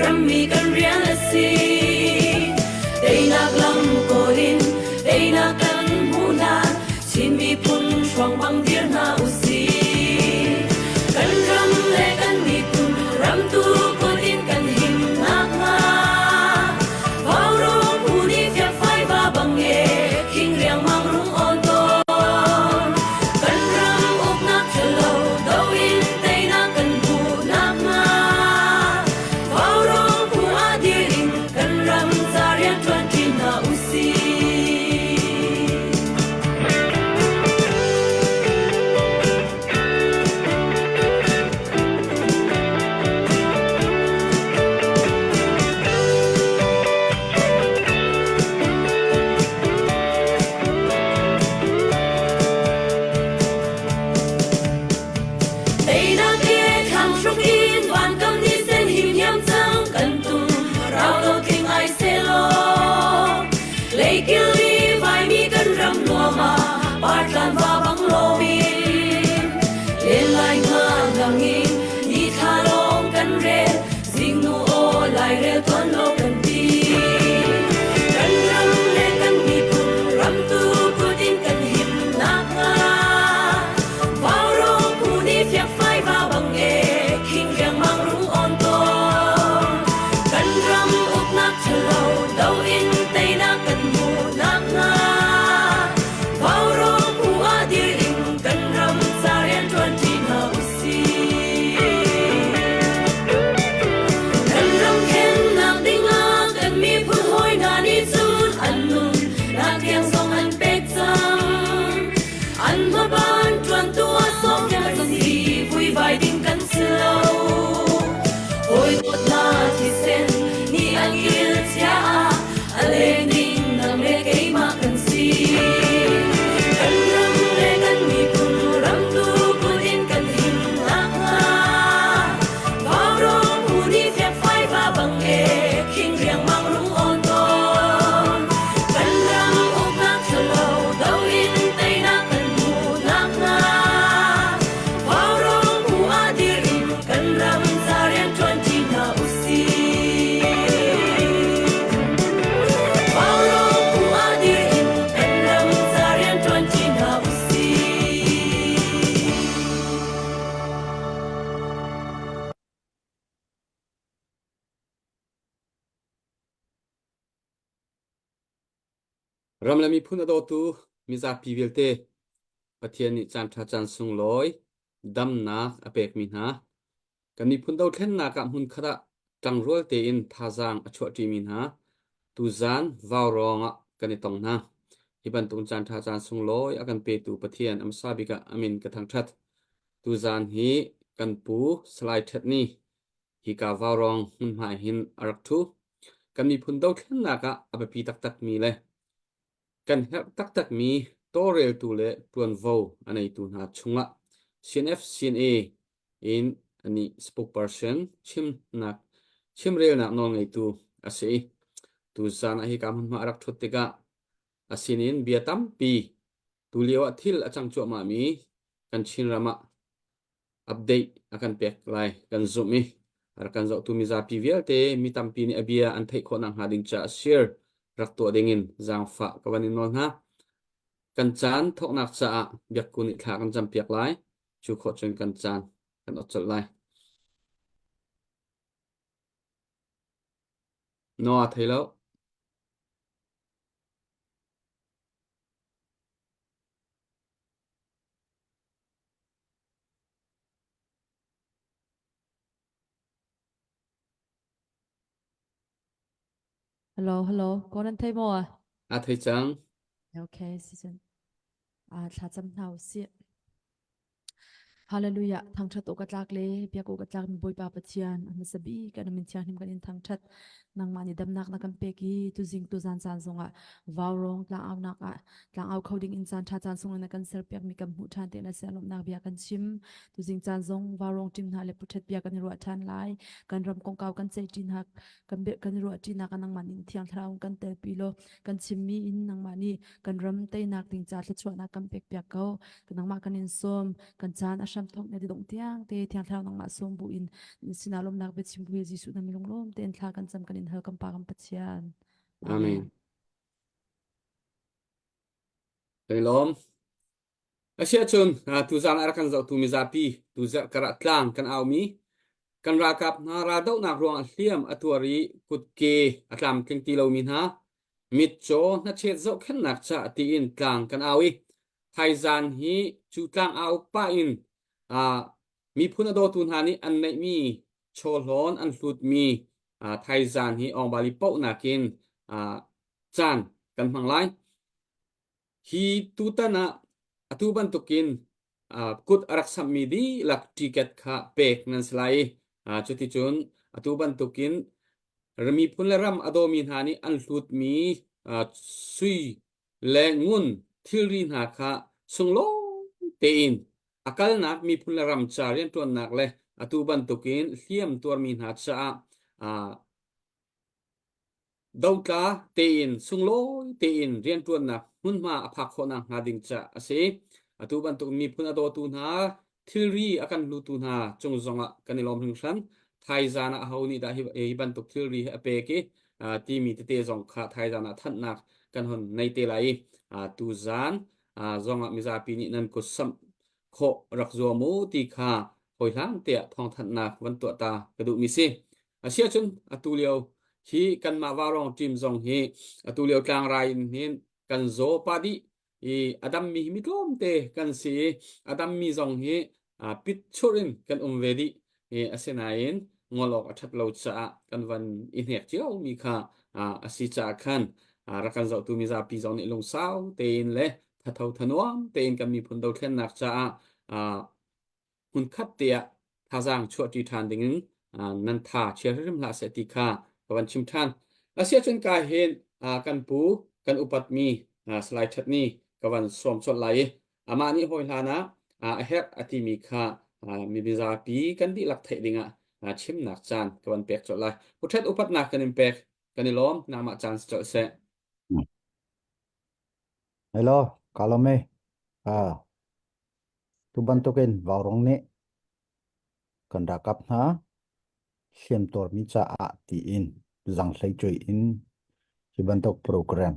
ram mi kan riang asi dei nak lam ko in dei nak kan mu na chin mi pun chuang bang dir na usi kan ram le kan mi pun ram tu ko in kan him nak nga vào ro pu ni fia phai ba bang ye king riang mang rung on to kan ram uk nak chelo do in dei nak kan bu nak nga vào ro pu a dir in kan ram za rian tuan tin na usi Tây Nam kia thang trung in vạn cấm đi sen him nham trăng cần tung rao đâu kinh ai xe lo lấy kia đi vài mi cần râm lúa mà bát lan và băng lô min lên lại ngang ngang in đi tha long cần re ding nu o lại re tuan lo cần đi cần râm lên cần đi cùng râm tu cu tin cần him nát nga vào ro pu ni fiak phai va bang e king yang mang rung on to kan ram uk nak chalo do in tei na kan mu nak nga vào ro pu a dir in kan ram sa rian tuan ti na usi kan ram khen nak ding a kan mi phun hoi na ni chun an nun na tiang song an pek chang an ma ban tuan tua song yang si vui vai ding kan silo oi tot na thi sen ni an kil chia a le ding na me ke ma kan si kan ram le kan mi kun ram tu kun in kan him na nga vào ro pu ni fiak phai va bang e king riang mang rung on ton kan ram uk nak chalo do in tei na kan mu nak nga vào ro pu a dir in kan ram za rian tuan ti na usi vào ro pu a dir in kan ram za rian tuan ti na usi ram lami phun ado tu miza pivilte pathian ni chan tha chan sung loi dam na apek mi na kan ni phun do thlen na ka mun khara tang rol te in thazang achwa ti mi na tu zan vaw ronga kan ni tong na iban tung chan tha chan sung loi akan pe tu pathian am sabika amin ka thang that tu zan hi kan pu slide that ni hi ka vaw rong hun mai hin arak thu kan ni phun do thlen na ka apapi tak tak mi le kan help tak tak mi torel tu le tuan vo anei tu na chunga cnf cna in ani spokesperson chim rel na no ngei tu ase tu zan a hi kam ma arak thut te ga asinin biatam pi tu liwa thil achang chu ma mi kan chin rama update akan pek lai kan zoom mi ar kan zo tu mi za pi vial te mi tam pi ni abia an thei kho nang hading cha share rak to dingin zang fa kawanin no na kan chan thok nak cha biak kun thla kan jam piak lai chu kho chen kan chan kan ot chal lai no a thailo Hello, con anh thấy mò à? a thei chang Ok, season. Thà chăm thảo xịa. Hallelujah, thang chat okat lak le, pia ko okat lak boy pa pathian, an sabi kan min chiang him kan in thang chat nang mani dam nak na kan peki tu jing tu zan zan zonga vawrong tlang aw nak a tlang aw coding in chan tha chan song na kan ser piak mi kam hu than te na selom nak bia kan chim tu jing chan zong vawrong tim na le puthet bia kan ro than lai kan ram kong kaw kan chei tin hak kan be kan ro tin na kan nang manin thiang thraung kan tel pilo kan chim mi in nang mani kan ram te nak ting cha thla chwa na kan pek piak ko kan nang ma kan in som kan chan a sham thok ne di dong tiang te thiang thlau nang ma som bu in sinalom nak bet simbu jisu na milong lom ten thla kan cham kan in hal kam pa kam pachian Amen. amen Kan lom. Asia chun tu zan ara kan zau tu mi zapi tu za kara tlang kan au mi kan ra kap na ra dau nak ruang hliam atuari kut ke atlam tling ti lo min ha mit cho na che zo khen nak cha ti in tlang kan awi thai zan hi chu tlang au pa in a mi phuna do tun ha ni an nei mi chol lon an hlut mi thai zan hi ong bali pau nakin a chan kan hmang lai hi tu ta na atu ban tukin kut arak sam mi di lak ticket kha pek nan slai chuti chun atu ban tukin rami phun la ram adomin hani an hlut mi sui le ngun thilrin ha kha sunglo te in akal nak mi phun la ram cha rian ton nak le atu ban tukin hliam tur min ha cha a đâu cả tiền sung lối tiền riêng tuần na hun ma apak ho na nga ding cha ase atu ban tu mi phuna do tu na thilri akan lu tu na chung zonga kanilom hing san thai jana hauni da hi ban tu thilri ape ke ti mi te zong kha thai jana than nak kan hon nei te lai tu zan zonga mi za pi ni nan ko sam kho rak zo mu ti kha hoi lang te thong than nak wan tu ta kadu mi se asia chun atu leo hi kan ma warong tim zong hi atulio tlang rai nin kan zo pa di i adam mi mi tlom te kan si adam mi zong hi pit churin kan ve di e asenain ngolok athat lo cha kan van in hek chiao mi kha asi cha khan rakan zo tu mi za pi zong ni long sao te in le thatau thanuam te in kan mi phun do thlen nak cha hun khat te thazang chuati than ding nan tha cherim la se ti kha kawan chim than asia chen ka hen kan pu kan upat mi slide that ni kawan som chot lai ama ni hoi hlana a hek ati mi kha mi biza pi kan di lak thai dinga chim nak chan kawan pek chot lai uthat upat nak kan pek kan lom na ma chance chot se Hello, Kalome. Tu bantukin warong ni kandakap na siam tor mi cha a ti in zang sai chui in si bantuk program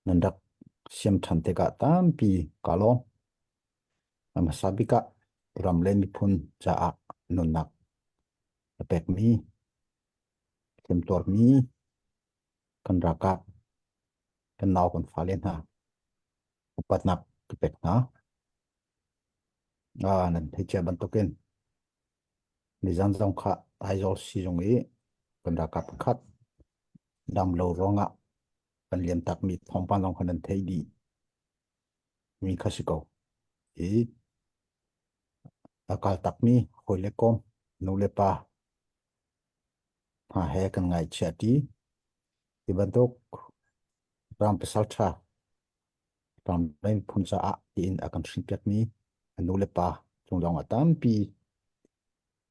nandak siam thante ka tam pi kalong ama sabika ramle mi phun cha a nunak pek mi siam tor mi kandakap kan naw kon falen ha upat nak pek na nan thei bantukin ni zan zong kha ai zo si zong i kandakap khat dam lo ronga kan liam tak mi thong pan long khanan thei di mi khasiko e akal tak mi hoile kom no le pa ha he kan ngai chati ti bantok ram pesal tha ram ben phun cha a in akan thrin pek mi no le pa chung dong atam pi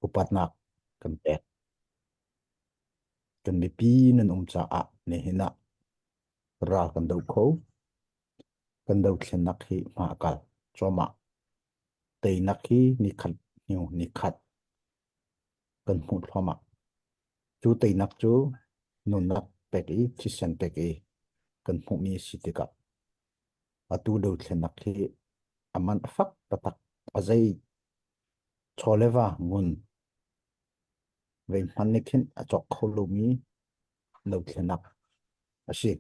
upat nak kan pek kan mi pi nan cha a ne hina ra kan do kho kan do thlen nak hi ma akal choma tei nak hi ni khat ni khat kan hmu thloma chu tei nak chu nun nak pek i chi sen pek i kan hmu mi sitika atu do thlen nak hi aman fak patak azai cholewa ngun ve man nikhin achok kholomi no thlen nak asi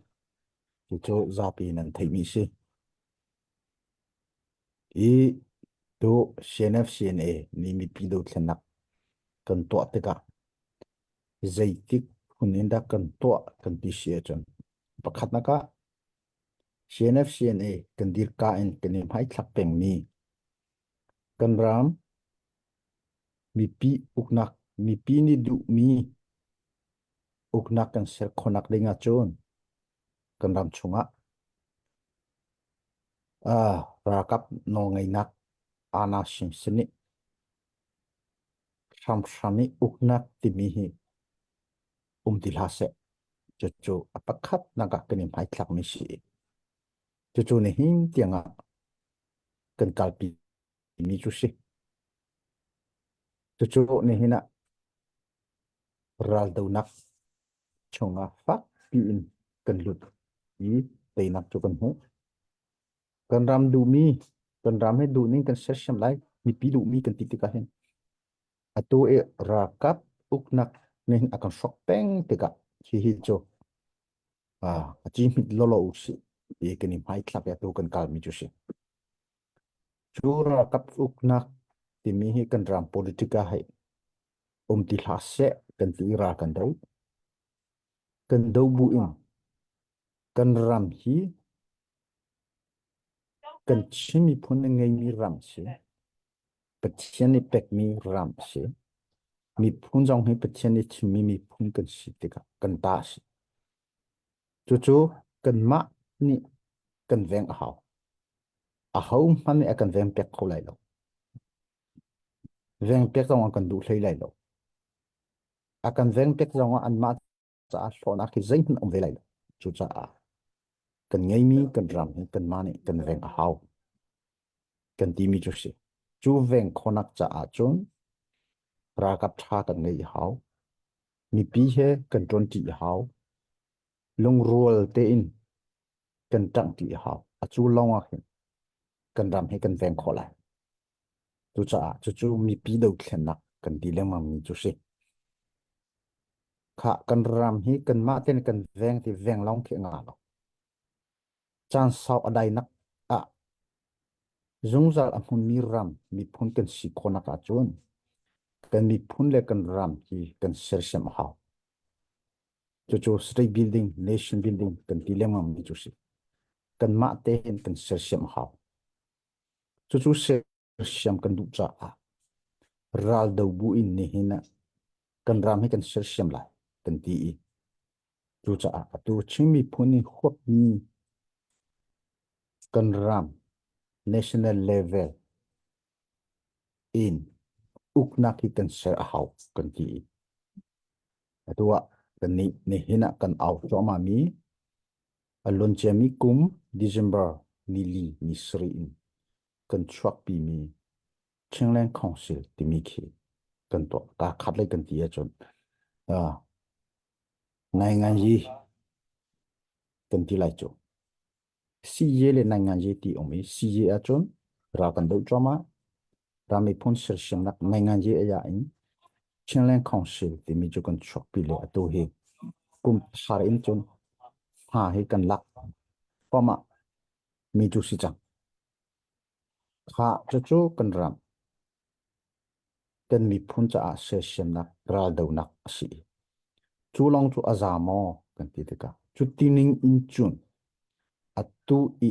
chu zapi nan thei mi si i to CNF CNA ni mi pi do thlen nak kan to teka zaitik huninda kan to kan ti sia chan pakhat naka CNF CNA kan dir ka en kan im hai thlak peng mi kan ram mi pi uknak mi pi ni du mi uknak kan ser khonak ringa chon kan ram chunga rakap no ngai nak ana sim sini sam sami uknak ti mi hi tilhase chu apakhat naga kan im hai thlak mi si chu ni hing tianga kan kalpi mi chu si chu ni hina ral do nak chonga fak pi in kan lut i te nak chu kan hu kan ram du mi kan ram he du ning kan session lai mi pi du mi kan ti ti ka hen atu e ra kap uk nak nen akan sok peng te ka chi hi chu chi mi lo lo si e kan ni mai thlap ya tu kan kal mi chu si chu ra kap uk nak ti mi hi kan ram politika hai ti hla se kan ti ra kan do bu in kan ram hi kan chimi phun ngai mi ram se pathian ni pek mi ram se mi phun jong hi pathian ni chimi mi phun kan si te ka kan ta si chu kan ma ni kan veng a hau man ni kan veng pek kho lai lo veng pek jong kan du hlei lai lo akan veng pek jong an ma cha so na ki zain om ve lai lo chu cha kan ngai mi kan ram hi kan ma ni kan veng hau kan ti mi chu si chu veng khonak cha chun ra kap tha kan ngai hau mi pi he kan ton ti hau lung rual te in kan tang ti hau chu long a hin kan ram he kan veng kho lai chu cha chu mi pi do thlen nak kan ti le ma mi chu si kha kan ram hi kan ma ten kan veng ti veng long ke nga lo chan sau adai nak a zungzal a mun mi ram mi phun kan si khona ka chun kan mi phun le kan ram hi kan ser sem hau chu state building nation building kan ti le ma mi chu si kan ma te hen kan ser sem hau chu ser sem kan du cha ral do bu in ni hina kan ram hi kan ser sem lai kan ti i chu cha tu chimi phuni khop ni kan ram national level in ukna ki kan ser hau kan ti i atua kan ni hina kan au cho ma mi alon chemi kum december ni li ni sri in kan chuak pi mi Chenglen Council ti mi khi kan to ta khat lai kan ti a chon ngai ngan yi kan ti lai cho si ye le ngai ngan yi ti omi si ye a chon ra kan do choma ra mi phun ser shem nak ngai ngan yi ya in Chenglen Council ti mi cho kan chok pi le to he kum har in chon ha he kan lak pama mi chu si chang kha chu kan ram kan mi phun cha ser shem nak ra do nak si chu long chu azamo kan ti ka chu tining in chun atu I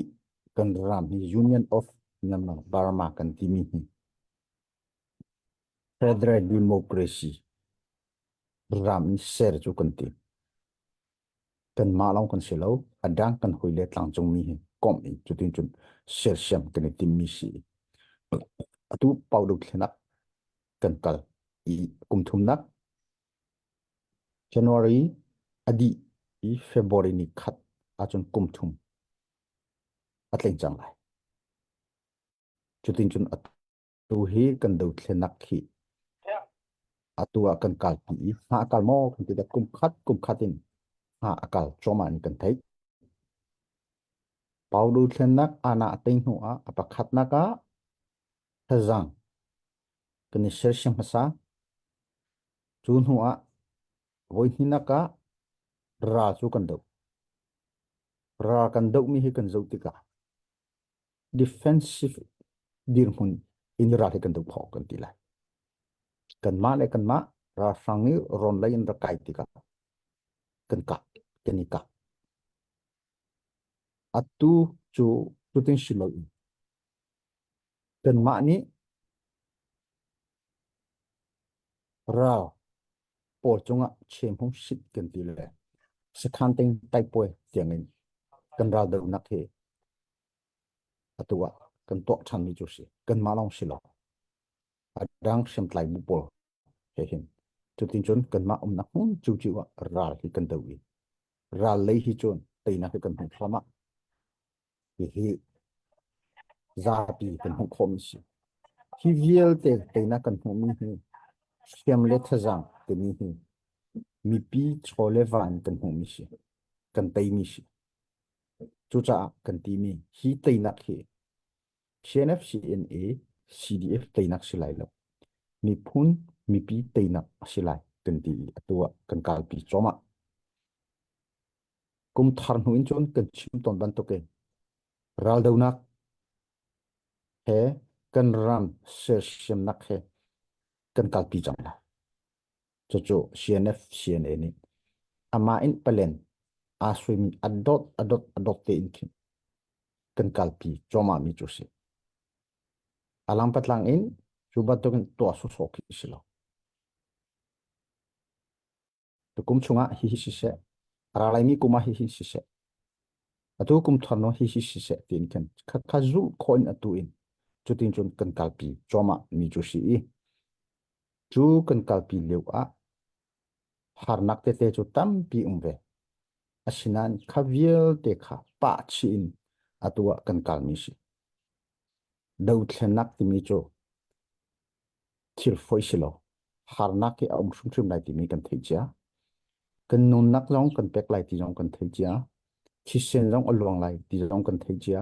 kan ram hi union of namna Burma kan ti mi hi federal democracy ram ni ser chu kan ti kan ma long kan selo adang kan hoile tlang chung mi hi kom I chu tin chun ser shem kan ti mi si atu pau du thlenak kan kal I kum thum nak January adi I February ni khat achun kum thum atleng chang lai chu tin chun tu hi kan do thlenak khi atua kan kal pi ha kal mo kan ti da kum khatin ha akal choma ni kan thai pau du thlenak ana ateng hu a apakhat na ka thazang kan ni ser shem hasa chun hu a voi hina ka ra chu kan do mi hi kan zo ti ka defensive dir hun in ra he kan do phok kan ti lai kan ma ra sangi ron lai in ra kai ti ka kan ni ka atu chu tin shilo kan ma ni ra por chunga chem hong sit kan ti le sakhan teng tai poi tiang in kan ra do nak he atua kan to chan mi chu si kan ma long shilo adang sem tlai bu pol he hin chu tin chun kan ma na hun chu wa ra hi kan do wi ra lei hi chun tei na he kan hong thama ที่ zapi kan hong khom si hi vial te na kan hu mi hi siam le thazang te mi hi mi pi chole van kan hu mi si kan tei mi si chu cha kan ti mi hi tei nak hi CNF CNA CDF tei nak si lai lo mi phun mi pi tei nak si lai kan ti atua kan kal pi choma kum thar nu in chon kan chim ton ban to ke ral dau nak he kan ram se sim nak he kan kal pi jang la cho cho CNF CNA ni ama in palen aswimi adot te in kin kan kal pi choma mi chu si alang patlang in chuba to kan to su so ki silo to kum chunga hi si se ralai mi kuma hi si se atu kum thano hi si se tin kan kha zu coin atu in chutin chun kan kal pi choma mi chu si chu kan kal pi leu a har nak te chu tam pi umve asinan khaviel te kha pa chin atua kan kal mi si dau thlenak ti mi chu thil foi silo har nak ke om sum sum lai ti mi kan thei cha kan nun nak long kan pek lai ti jong kan thei cha chi sen jong alwang lai ti jong kan thei cha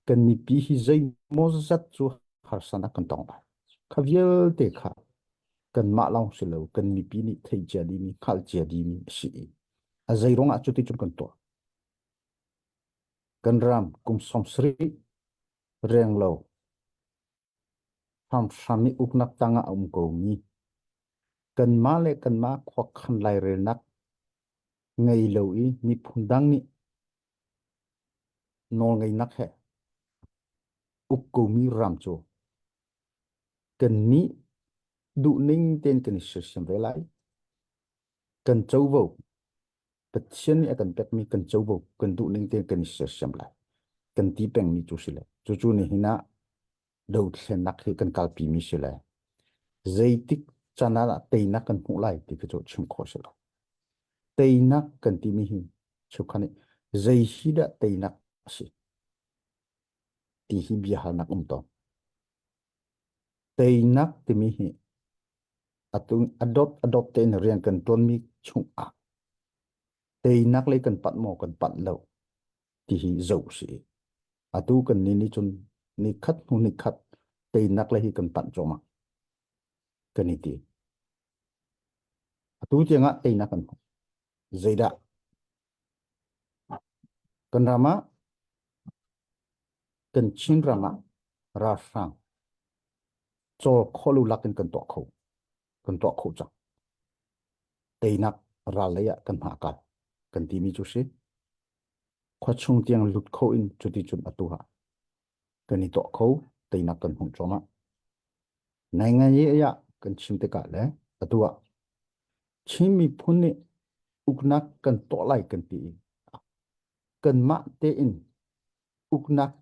kan mi pi hi zai mo zat chu har sana kan tong lai khaviel te kha kan ma long silo kan mi pi ni thei cha di mi khal cha di mi si a zai rong a chu ti chu kan to kan ram kum som sri reng lo ham sami uknak tanga ko mi kan ma le kan ma khok khan lai re nak ngai lo i mi phundang ni nol ngai nak he ko mi ram cho kan ni du ning ten kan system ve lai kan chau vo pathian ni kan pek mi kan chau vo kan du ning ten kan system lai kan ti peng mi chu sile chu chu ni hina do thlen nak hi kan kal pi mi sile zaitik chana la tei nak kan hu lai ti chu chim kho silo tei nak kan ti mi hi chu khani zai hi da tei nak si ti hi bia hal nak to tei nak ti mi hi atung adop ten rian kan ton mi chung a tei nak le kan pat mo kan pat lo ti hi zo si atu kan ni chun ni khat hu ni khat tei nak le hi kan pat choma kan ni ti atu chenga tei nak kan zaida kan rama kan chin rama ra sang cho kholu lakin kan to kho cha tei nak ra le ya kan ha ka kan ti mi chu si khwa chung tiang lut kho in chuti chun atu ha kan ni to kho tei nak kan hung choma nai nga ye ya kan chim te ka le atu a chim mi phun ni uknak kan to lai kan ti kan ma te in uknak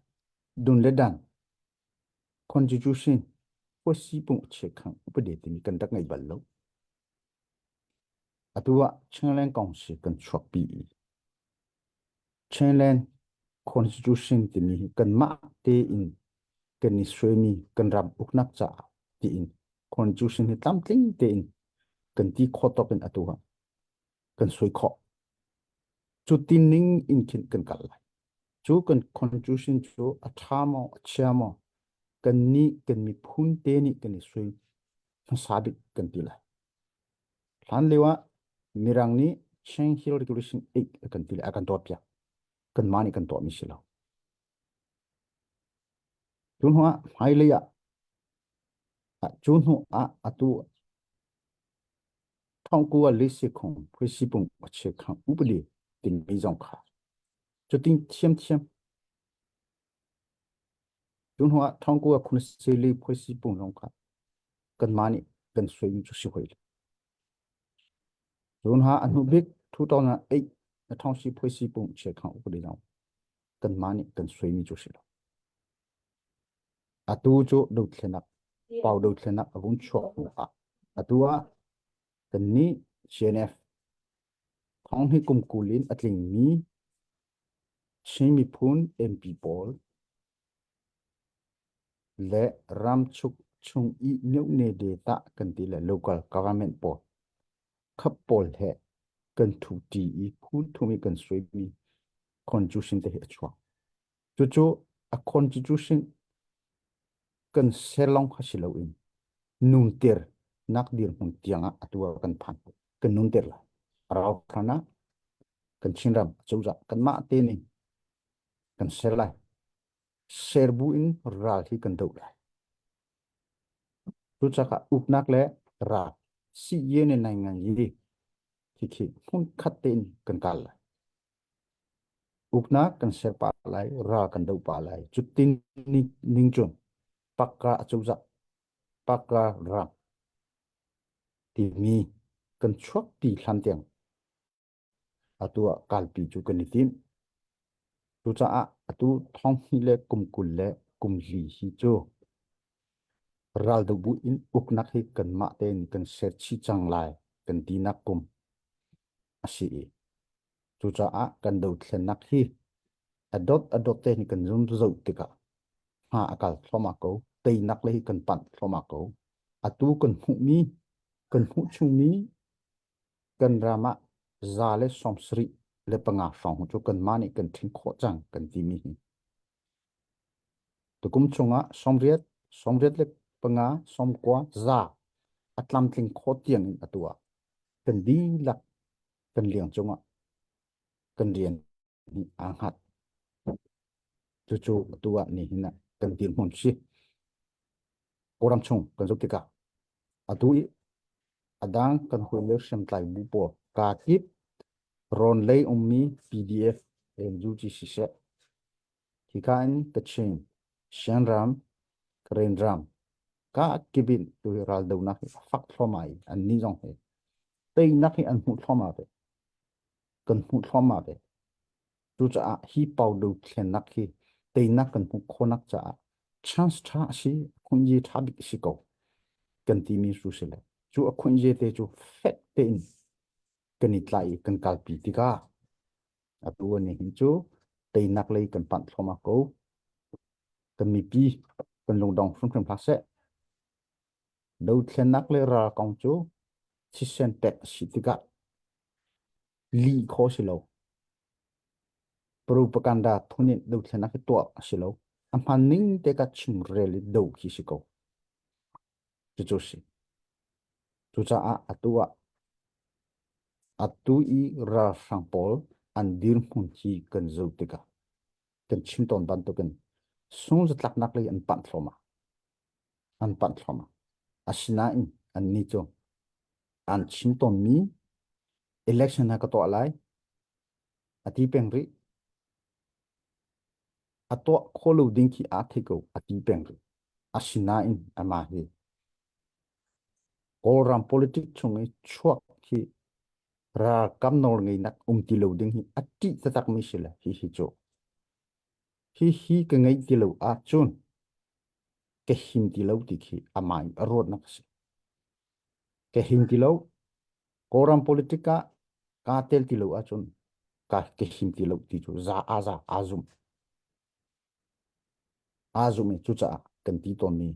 dun le dan constitution ko si pung che khang upade ti mi kan dak ngai bal lo atua chenglen kong si kan chok pi chenglen constitution ti mi kan ma te in kan ni swe mi kan ram uknak cha ti in constitution hi tam tling te in kan ti kho to pen atua kan soi kho chu tin ning in kin kan kal lai chu kan constitution chu athamo achamo kan ni kan mi phun te ni kan ni sui sabit kan ti lai hlan lewa mirang ni cheng hil regulation 8 kan ti lai akan tot pya kan mani kan to mi silo chun hua hai le ya chun hu a atu thong ku a lisi khong phoi si pung che khang upli tin mi jong kha chu tin thiam thiam chun hua thong ku a khun se li phoi si pung jong kha kan mani kan sui mi chu si hoi chun ha anu big 2008 na thong si phoi si pung che khang upli jong kan mani kan sui mi chu si lo atu chu do thlenak pau do thlenak abun chok a atua kan ni CNF thong hi kum kulin atling mi chimi phun MP Paul le ram chuk chung i nheu ne de ta kan ti la local government po khap pol he kan thu ti i phun thu mi kan soi mi constitution te he chwa chu chu a constitution kan selong khasilo in nun ter nak dir hun tianga atua kan phan kan nun ter la rao khana kan chinram chouza kan ma te ni kan selai serbu in ral hi kan dau lai tu chaka upnak le ra si ye ne nai ngang yi ki ki hun khat te ni kan kal lai upna kan ser pa lai ra kan dau pa lai chutin ni ning chun pakka chouza pakka ra ti mi kan chuak ti hlan tiang atua kalpi chu kan tin tu cha a atu thong hi le kum li hi chu ral do bu in uknak hi kan ma ten kan ser chi chang lai kan ti nak kum asi tu cha a kan do thlen nak hi adot te ni kan zum zo tika ha akal thoma ko tei nak le hi kan pan thoma ko atu kan hu chu mi kan rama za le som sri le panga song chu kan mani kan thing kho chang kan ti mi hi tukum chunga somriat le panga som kwa za atlam tling kho tiang in atua kan di lak kan liang chunga kan rian ni anghat chu chu atua ni hina kan tin mon si oram chung kan zotika atui adang kan huile sem tlai bu po ka kip ron lei ummi pdf en ju chi si se hikan kachin shanram krenram ka kibin tu ral do na fak thlomai an ni jong he tei nak hi an hu thloma ve kan hu thloma ve tu cha hi pau do thlen nak hi tei nak kan hu khonak cha chance tha si khun yi tha bi si ko kan ti mi su se le chu a khun je te chu fet te in kan ni tlai kan kalpi tika atu ni hin chu tei nak lei kan pan thloma ko kan mi pi kan long dong phun phun phase đâu thlen nak le ra kong chu chi sen pet si tika li kho si lo propaganda thunin đâu thlen nak to si lo amhan ning te ka chim reli do ki si ko chu si chu cha a atua atu i ra sang pol an dir mun chi kan zo tika kan chim ton ban to kan sung zatlak nak le an pan thloma asina in an ni chu an chim ton mi election na ka to alai ati pengri ato kholo ding ki athiko ati pengri asina in ama hi koram politics chung chuak ki ra kam nor ngai nak ti lo ding hi ati tatak mi sila hi chu hi ka ngai ti lo a chun ke him ti lo ti khi amai arod nak si ke him ti lo koram politika ka tel ti lo a chun ka ke him ti lo ti chu za azum chu cha kan ti ton ni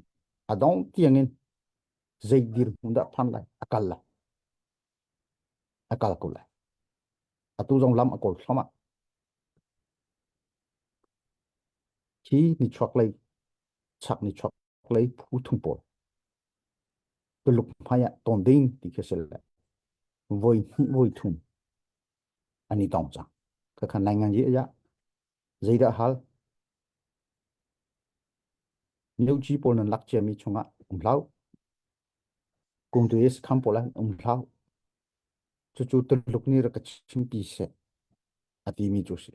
adong tiangin zaidir hunda phan lai akal ko lai atu jong lam akol thoma ki ni chok lai chak ni chok lai phu thum po ke luk phaya ton ding ti ke sel voi thum ani tong cha ka khan nai ngang ye ya zaida hal nếu chỉ bỏ nên lắc chém mi chung á lau cùng tu es khăm bỏ lại lau chu tu lục ni ra cái chim pi se ati mi chu se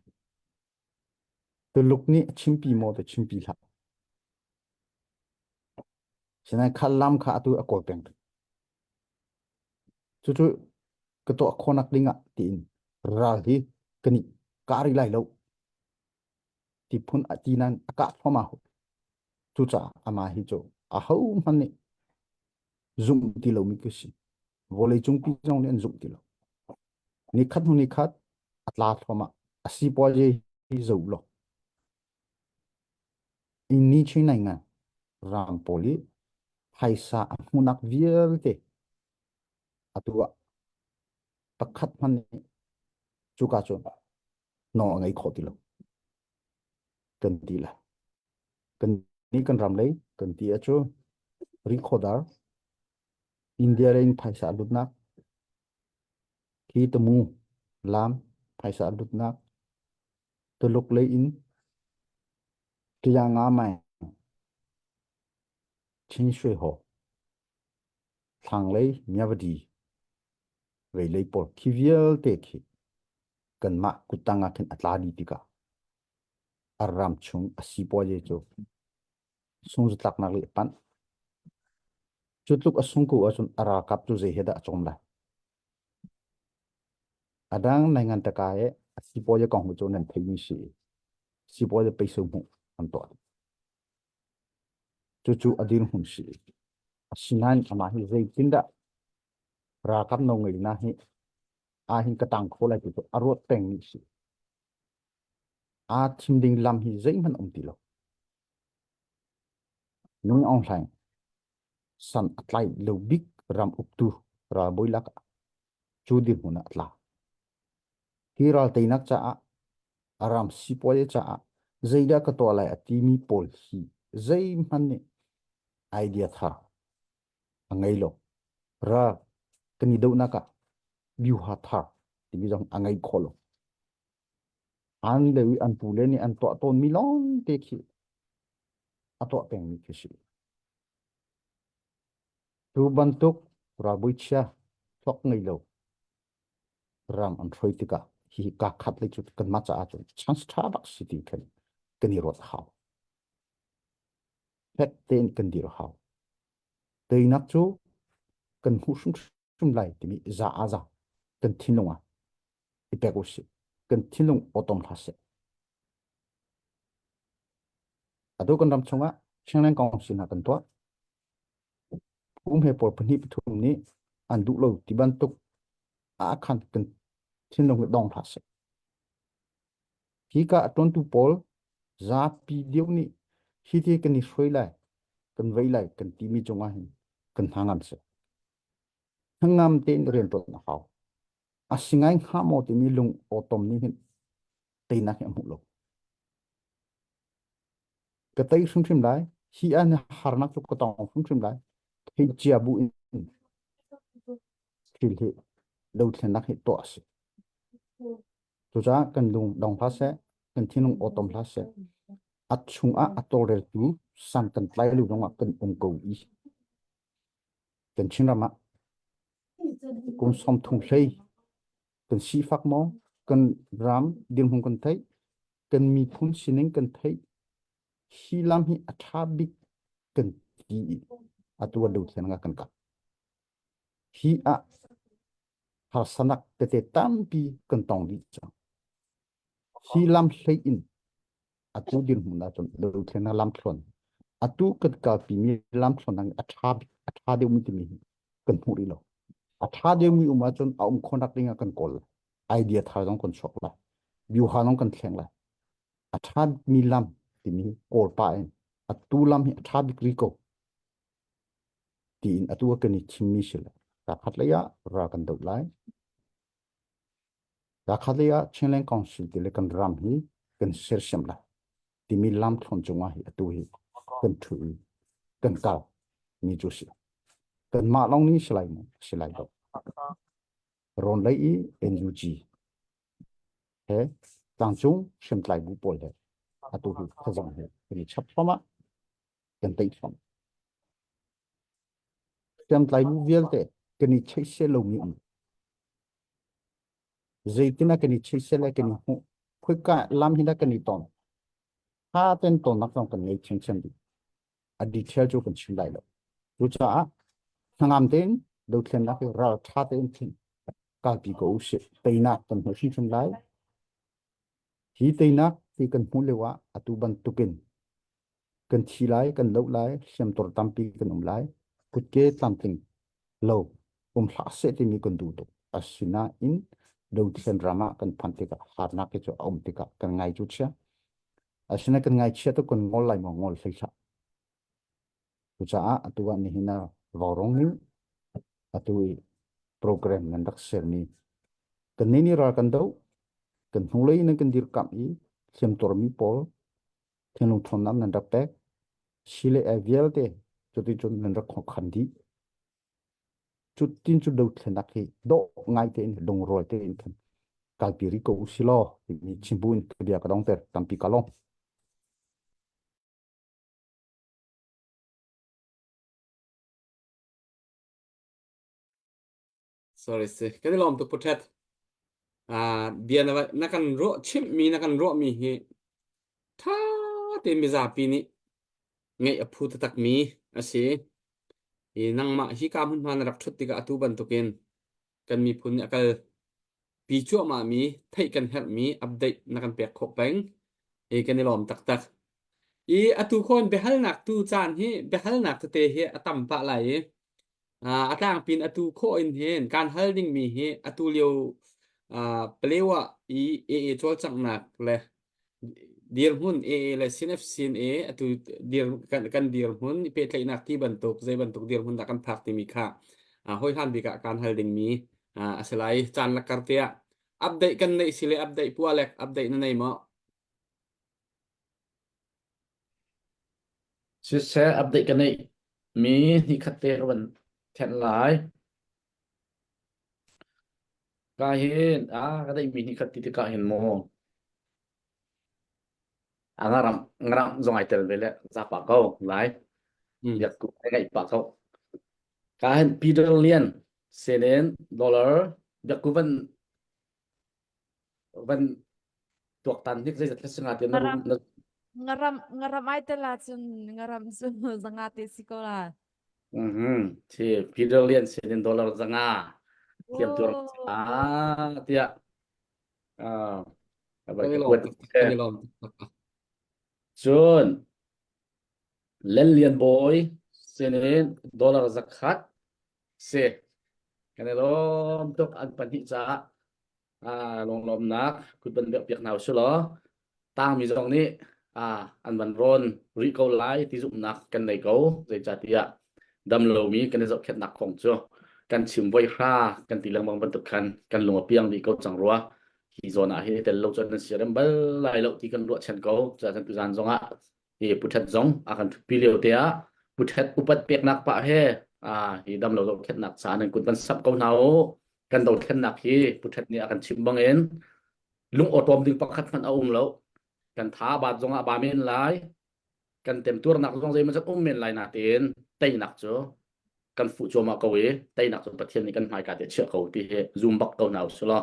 tu lục ni chim pi mo tu chim pi la sen ai khal lam kha tu akol peng chu cái to khonak dinga tin ra hi kani kari lai lo ti phun atinan aka thoma chu cha ama hi chu a hau man ni zum ti lo mi ku si volei chung pi jong nen zum ti lo ni khat atla thoma asi po je hi zo lo in ni chin nai nga ram poli hai sa munak vial te atua pakhat man chuka chon no ngai khoti lo kan ti la kan ni kan ram lei kan ti acho recordar India in phaisa lutnak khi temu lam phaisa lutnak to lok lei in kia nga mai chin shui ho thang lei myavadi vei lei por khi vial te khi kan ma kutanga ken atladi tika aram chung asipo je cho sung tlak nak le pan chutluk asung ku asun ara kap tu je heda chom la adang nangan ta ka e asipo je kong chu nan thei ni si sipo je paiso mu an to chu adin hun si asinan ama hi zai tinda ra kap no ngai na hi a hin ka tang kho lai tu arot peng ni si a thim ding lam hi zai man om ti lo nung ong sang san atlai lo big ram up tu ra boilak chu dir huna atla hiral teinak cha aram sipoye cha zaida ka to lai atimi pol hi zai man ni idea tha angai lo ra kani do naka biu ha tha ti bi jong angai kholo an lewi an pule ni an to ton milong te khi ato peng ni khi tu bantuk ra buicha thok ngai lo ram an throi tika hi ka khat le chu kan ma cha a chu chance tha bak city kan kani rot haw pet ten kan dir haw tei nak chu kan hu sum lai ti mi za a za kan thinunga ipe ko si kan thinung otom thase ado kan ram chunga changlen kong sin ha kan to he por phni pthum ni an du lo ti ban tuk a khan kan thinung dong thase hi ka aton tu pol za pi diu ni hi ti kan ni soi lai kan vei lai kan ti mi chunga hin kan hangam se hangam ten ren to na haw asingai kha mo ti mi lung otom ni hin te na he mu lo ka tai sum sim lai hi an harnak chu ko tong sum sim lai hi chia bu in khil hi lo thlen nak hi to ase tu cha kan lung dong pha se kan thinung otom pha se achung a atore tu san kan tlai lu dong kan ong ko i kan chinrama kum som thung hlei kan si fak mo kan ram ding hung kan thai kan mi phun sining kan thai hi lam hi atha bik kan ti atua do thlen nga kan ka hi a har sanak te tampi kan tong di cha hi lam hlei in atu din hum na ton do thlen na lam thlon atu kat ka pi mi lam thlon ang atha de mi ti mi kan hu ri lo atha de mi uma chon a khonak ringa kan kol idea thar dong kon chok la biu ha nong kan thleng la atha mi lam ti mi kol pa en atu lam hi atha bik ri ko ti in atu kan ni chimmi shil ka khat la ya ra kan do lai ka khat la ya chenlen council ti le kan ram hi kan ser shem la ti mi lam thon chunga hi atu hi kan thu kan ka mi chu si kan ma long ni silai do ron lai i NUG he tang chung shem tlai bu pol he atu hi khazang he ni chap pama kan tai pham shem tlai bu vial te kan ni chei se lo mi zeitina kan ni chei se la kan ni hu phoi ka lam hi da kan ni ton ha ten ton nak tong kan nei chen chen di a detail chu kan chin lai lo chu cha hangam ten do thlen na ke ra tha ten thin ka pi ko se peina tan ho shin chum lai hi teina ti kan hu lewa atu ban tukin kan thi lai kan lo lai sem tor tampi kan lai kut ke tamting lo hla se ti mi kan du to asina in do thlen rama kan phanti ka har na ke chu ti ka kan ngai chu cha asina kan ngai chia to kan ngol lai mo ngol sai cha tu cha atua ni hina vorong ni atui program nan dak ser ni kan ni ra kan dau kan hulai nan kan dir kam i sem tor mi pol thenung thon nam nan dak pe sile avial te choti chon nan dak khan di chút tin chút đầu thlen nak hi do ngai te in dong roi te in kan kalpiri ko usilo ni chimbuin dia ka dong ter tampi kalong sorry se kan lom tu putet bian na nakan ro chim mi nakan ro mi hi tha te mi za pi ni ngai aphu tak mi ase e nang ma hi kam hun man rak thut ti ga atu ban tukin kan mi phun akal pi chu ma mi thai kan help mi update nakan pek khok peng e kan lom tak tak i atu khon be hal nak tu chan hi be hal nak te hi atam pa lai atang pin atu kho in hen kan hal ding mi hi atu liu plewa i e chol chang nak le dir hun le sinef sin atu dir kan dir hun pe tlai nak ti bantuk zai bantuk dir hun da kan phak ti mi kha hoi han bi ka kan hal ding mi asalai chan la kartia update kan nei sile update pualek update na nei mo chia sẻ update cái này mi thì khát tê vẫn thẹn lại cái hiện cái đây mi thì khát tê cái hiện mò ngaram dòng ai tel về lẽ ra bà câu lại việc cũng ngay bà câu cái hiện Peter Lian CNN dollar việc cũng vẫn vẫn tuộc tan thiết dây rất là tiền nó ngaram ai te la chun ngaram su zangate sikola thì Peter Lian CNN dollar zanga tiap tur tia apa kan cái lom quên kan lom chun len lian boy CNN dollar zakat se kanelo untuk ag pati sa long lom nak kut ban bek piak naw sulo tang mi jong ni an ban ron ri ko lai ti zum nak kan nei ko zai cha tia dam lo mi kan zo khet nak khong chu kan chim voi kha kan ti lang bang ban tuk kan lung piang di ko chang ruwa hi zona hi tel lo chan siram bal lai lo ti kan ruwa chen ko cha chan tu zan zonga hi puthat zong akan pi leo tia puthat upat pek nak pa he hi dam lo khet nak sa nan kun ban sap ko nao kan do khet nak hi puthat ni akan chim bang en lung otom ding pakhat man aum lo kan tha ba zonga ba men lai kan tem tur nak zong zai man chat men lai na ten tai nak cho kan fu cho ma ko e tai nak cho pathian ni kan mai ka te che ko ti he zoom bak ko nao so lo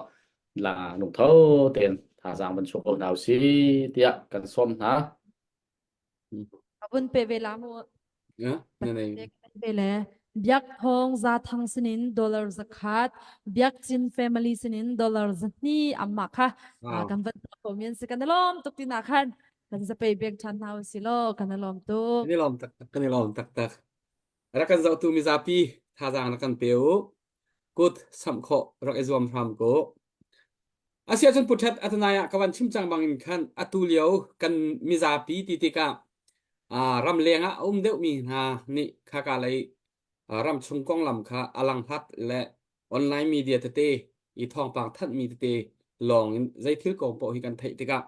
là nung tho ten tha giang ban so ko nao si tia kan som na abun pe vela mo ne nei vele biak hong za thang sinin dollar zakat biak chin family sinin dollar zani amma kha kan van comment se kanalom tuk tin akhan kan za pe bek chan hau silo kanalom tu kan lom tak tak rakan zau tu mi zapi tha jang rakan peu kut sam kho rak ezom ram ko asia chun puthat atanaya kawan chim chang bangin khan atu liao kan mi zapi ti ti ka ram lenga deuh mi na ni kha ka lai ram chung kong lam kha alang hat le online media te i thong pang that mi te long zai thil ko po hi kan thai te ka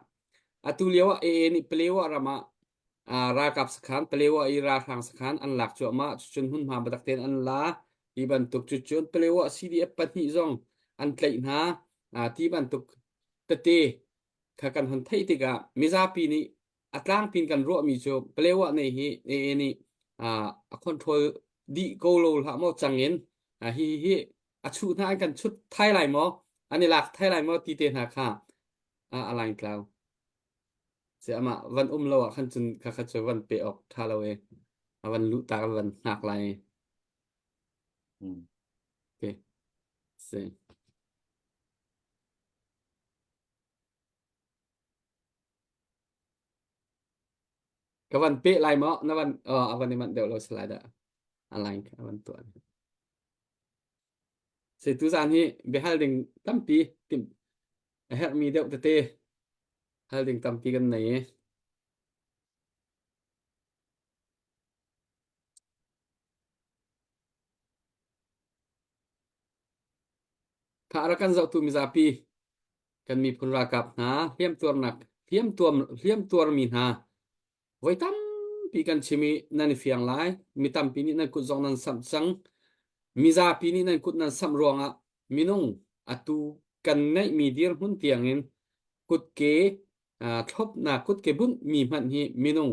atu liao ni plewa rama ra kap sakhan plewa i ra thang sakhan an lak chu ma chun hun ma badak ten an la i ban tuk chu chun plewa cdf patni zong an tlai na ti ban tuk te kha kan hun thai te ka miza pi ni atlang pin kan ro mi chu plewa nei hi ni control di go lo la mo changin hi chu na kan chut thai lai mo ani lak thai lai mo ti te na kha alain cloud se ama van lo khan chun kha kha chu van pe ok tha lo e van lu ta van nak lai okay se ka van pe lai mo na van van ni man deuh lo slide alain ka van tuan se tu san hi be halding tampi tim her mi deuh te halding tampi kan nei khá ra kan zau tu mi za pi kan mi phun ra kap na hiam tuar mi na voi tam pi kan chimi nan fiang lai mi tam pi ni nan kut zong nan sam chang mi za pi ni nan kut nan sam ronga minung atu kan nei mi dir hun tiang in kut ke thop na kut ke bun mi man hi minung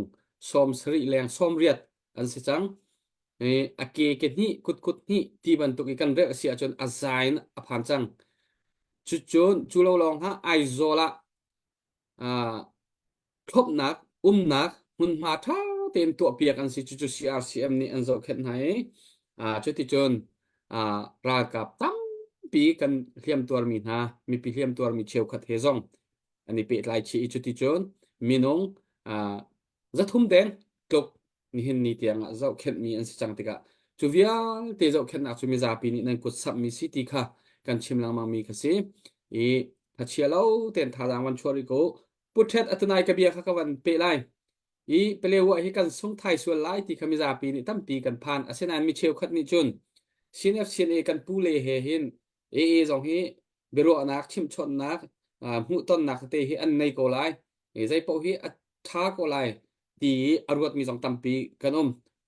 som sri leng som riat an se chang ake ke ni kut ni ti ban tu kan re sia chon azain a phan chang chu chon chu lo long ha ai zola thop nak nak hun ma tha ten to piak an si chu chu CRCM ni an zo khet nai chu ti chon ra kap tam pi kan hliam tuar mi na mi pi hliam tuar mi cheu khat he zong ani pe lai chi chu ti chon minong zathum den tlok ni hin ni tiang zo khet mi an si chang tika chu vial te zo khet na chu mi za pi ni nan kut sap mi si ti kha kan chim lang ma mi khasi e thachia lo ten tha dang wan chori ko puthet atunai ka bia kha ka wan pe lai pelewa hi kan sung thai sual lai ti khamiza pi ni tam pi kan phan asenan mi cheu khat ni chun sinf cna kan pu le he hin zong hi bero anak chim chon nak mu ton nak te hi an nei ko lai zai po hi tha ko lai ti arwat mi zong tam pi kan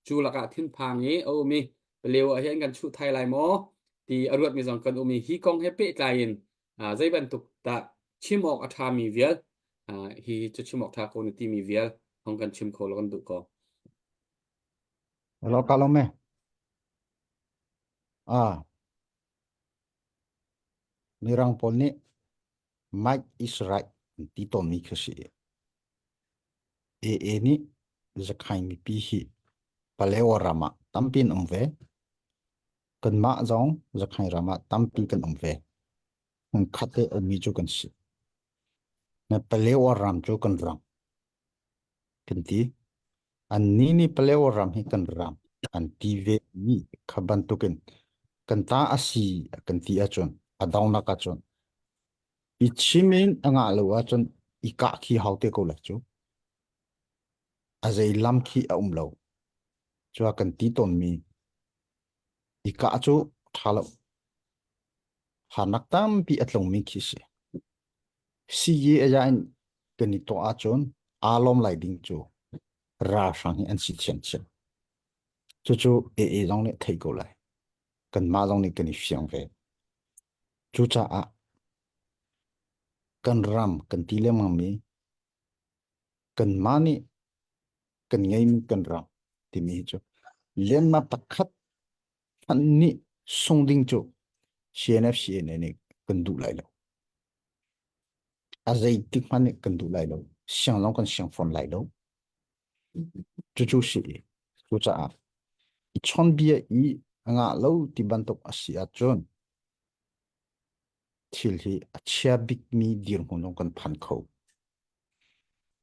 chu la ka thin phang hi mi pelewa hi kan chu thai lai mo ti arwat mi zong kan mi hi kong he pe tlai in zai ban tuk ta chimok atha mi vial hi chu chimok tha ko ni ti mi vial không cần chim khô là con tụ có lo kalau me nirang pol ni Mike is right ti ton mi khasi ni zakhai mi pi hi palewa rama tampin umve kan ma zong zakhai rama tampi kan umve hun khate mi chu kan si na palewa ram chu kan ram kan ti an ni palewa ram hi kan ram an ti ve ni khaban tu kan ta asi kan ti achon adauna ka chon ichimin anga lo achon ika khi haute ko la chu azai lam khi a lo chua kan ti ton mi ika chu thalo hanak tam pi atlong mi khi si ye aja in kan ni to achon alom lai ding chu ra sang an si chen chen chu zong ne thai ko lai kan ma zong ni kan ni fiang ve chu cha a kan ram kan ti le mang mi kan ma ni kan ngai mi kan ram ti mi chu len ma pakhat an ni song ding chu CNF CN ni kan du lai lo azai tik man ni kan du lai lo xiang long kan xiang fon lai lo chu si chu cha a i chon bia i anga lo ti ban tok asia chon thil hi achia big mi dir hunong kan phan kho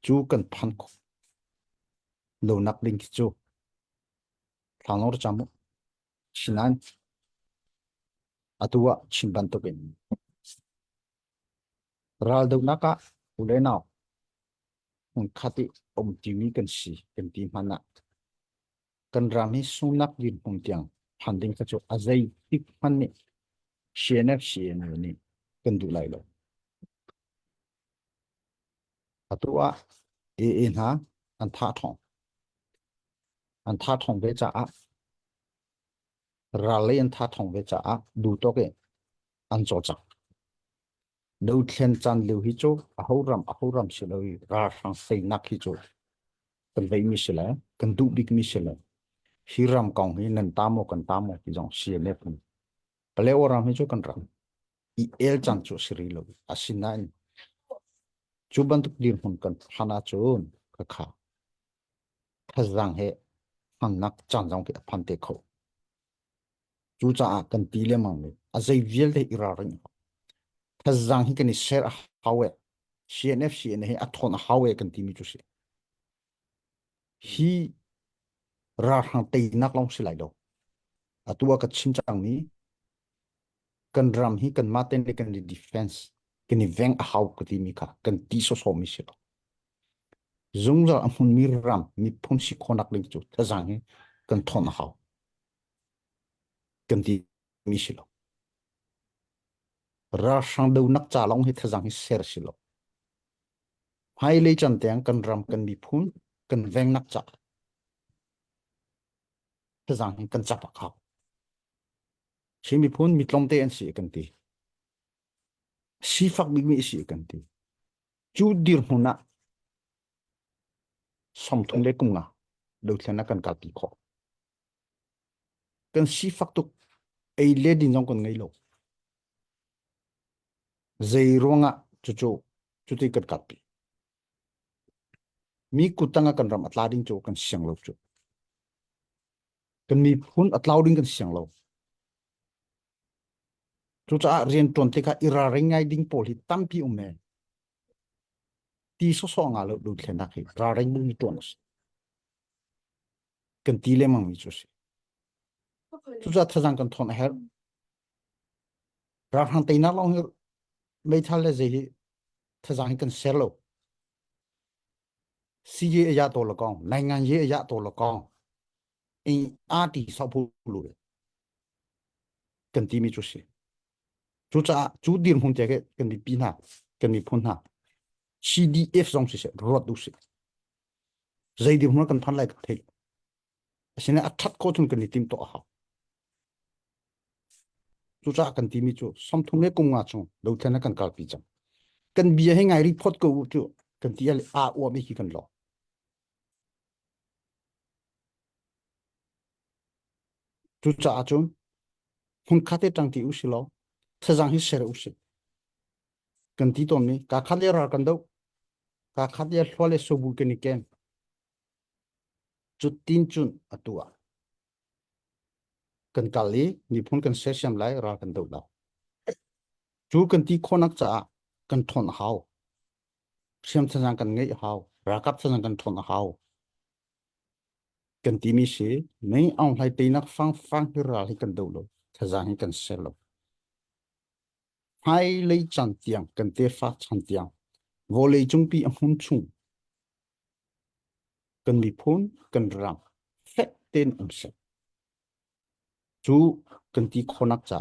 chu kan phan kho lo nak ding chu thanor chamu chinan atua chimban to ben ral do naka ule naw hun khati timi kan si kan ti mana kan rami sunak din hum tiang handing ka chu azai tik man ni CNF CN ni kan du lai lo atua na an tha thong ve cha a rale an tha thong ve cha a du to ke an cho cha đâu thiên chan lưu hi chu ahoram siloi ra sang sei nak hi chu kan vei mi sila kan du big mi sila hiram kong hi nan tamo kan tamo ki jong CNF ni pale oram hi chu kan ram I el chan chu sri lo asinan chu ban tu dir hun kan hana chun ka kha khazang he han nak chan jong ki phan te kho chu cha kan ti le mang ni azai viel de ira ring khazang hi kan ni share hawe CNF CN he athon hawe kan ti mi chu se hi ra hang te nak long silai do atua ka chin chang ni kan ram hi kan maten le kan defense kan ni veng a haw ka ti mi kha kan ti so mi se zung za amun mi ram mi phun si khonak ling chu thazang he kan thon haw kan ti mi se ra sang đâu nắc trả long hết thằng hết ser xí lo hai lấy chân tiếng cần ram cần bị phun cần veng nắc trả thằng hết cần chặt khảo chỉ bị phun bị lông tê anh sĩ cần tì si phật bị mỹ sĩ cần tì chú dir hôn nè xong thùng lệ cùng à đầu tiên là cần cắt bị khó cần si phật tục ấy lệ đi trong con ngay lâu dây ruộng à chú tì cần cắt bị mi cutang cần ram atlading chú cần siang lâu chú cần mi phun atlading cần siang lâu chú cha riêng tuần tê cả ira ring ngay đinh pol hi tam pi ume ti so ngà lâu đầu tiên là khi ra ring mi tuần cần tì lệ mang mi chú si chú cha thằng cần thon her ra hàng tây na long mấy thằng là gì thằng cần sell lâu si ye ya to là con này ngang ye ya to là con in a ti sao phụ lù cần tì mi chú si chú cha chú điểm hôn cái cần bị pin ha cần bị phun ha CDF dòng sẽ rót đủ sự dây điểm nó cần phán lại thế xin là thắt cô chúng cần đi tìm tổ học chú cha cần tìm chú xong thùng lệ công ngã chung đầu tiên là cần cào bị chậm cần bia hay ngày report câu chú cần tìm là ô mấy khi cần lo chú cha chung hôn khát trang thì usi lo thời gian hết sẽ usi cần tìm tôm này cả khát lẽ ra cần đâu cả khát lẽ lo lẽ số bu cái này ken chút tin chun atua cần kali ni phun cần session lại ra cần đâu đâu chú cần tí khonak cha cần thon hao xem thời gian cần nghĩ hao ra cấp thời gian cần thon hao cần tí mi sĩ mấy ông hay tí nắc phang phang hi ra hi cần đâu đâu thời gian hi cần sel đâu hai lấy chân tiếng cần tê phát chân tiếng vô lấy chung bị hôn chung cần bị phun cần ram phép tên sẽ chú cần tí khonak cha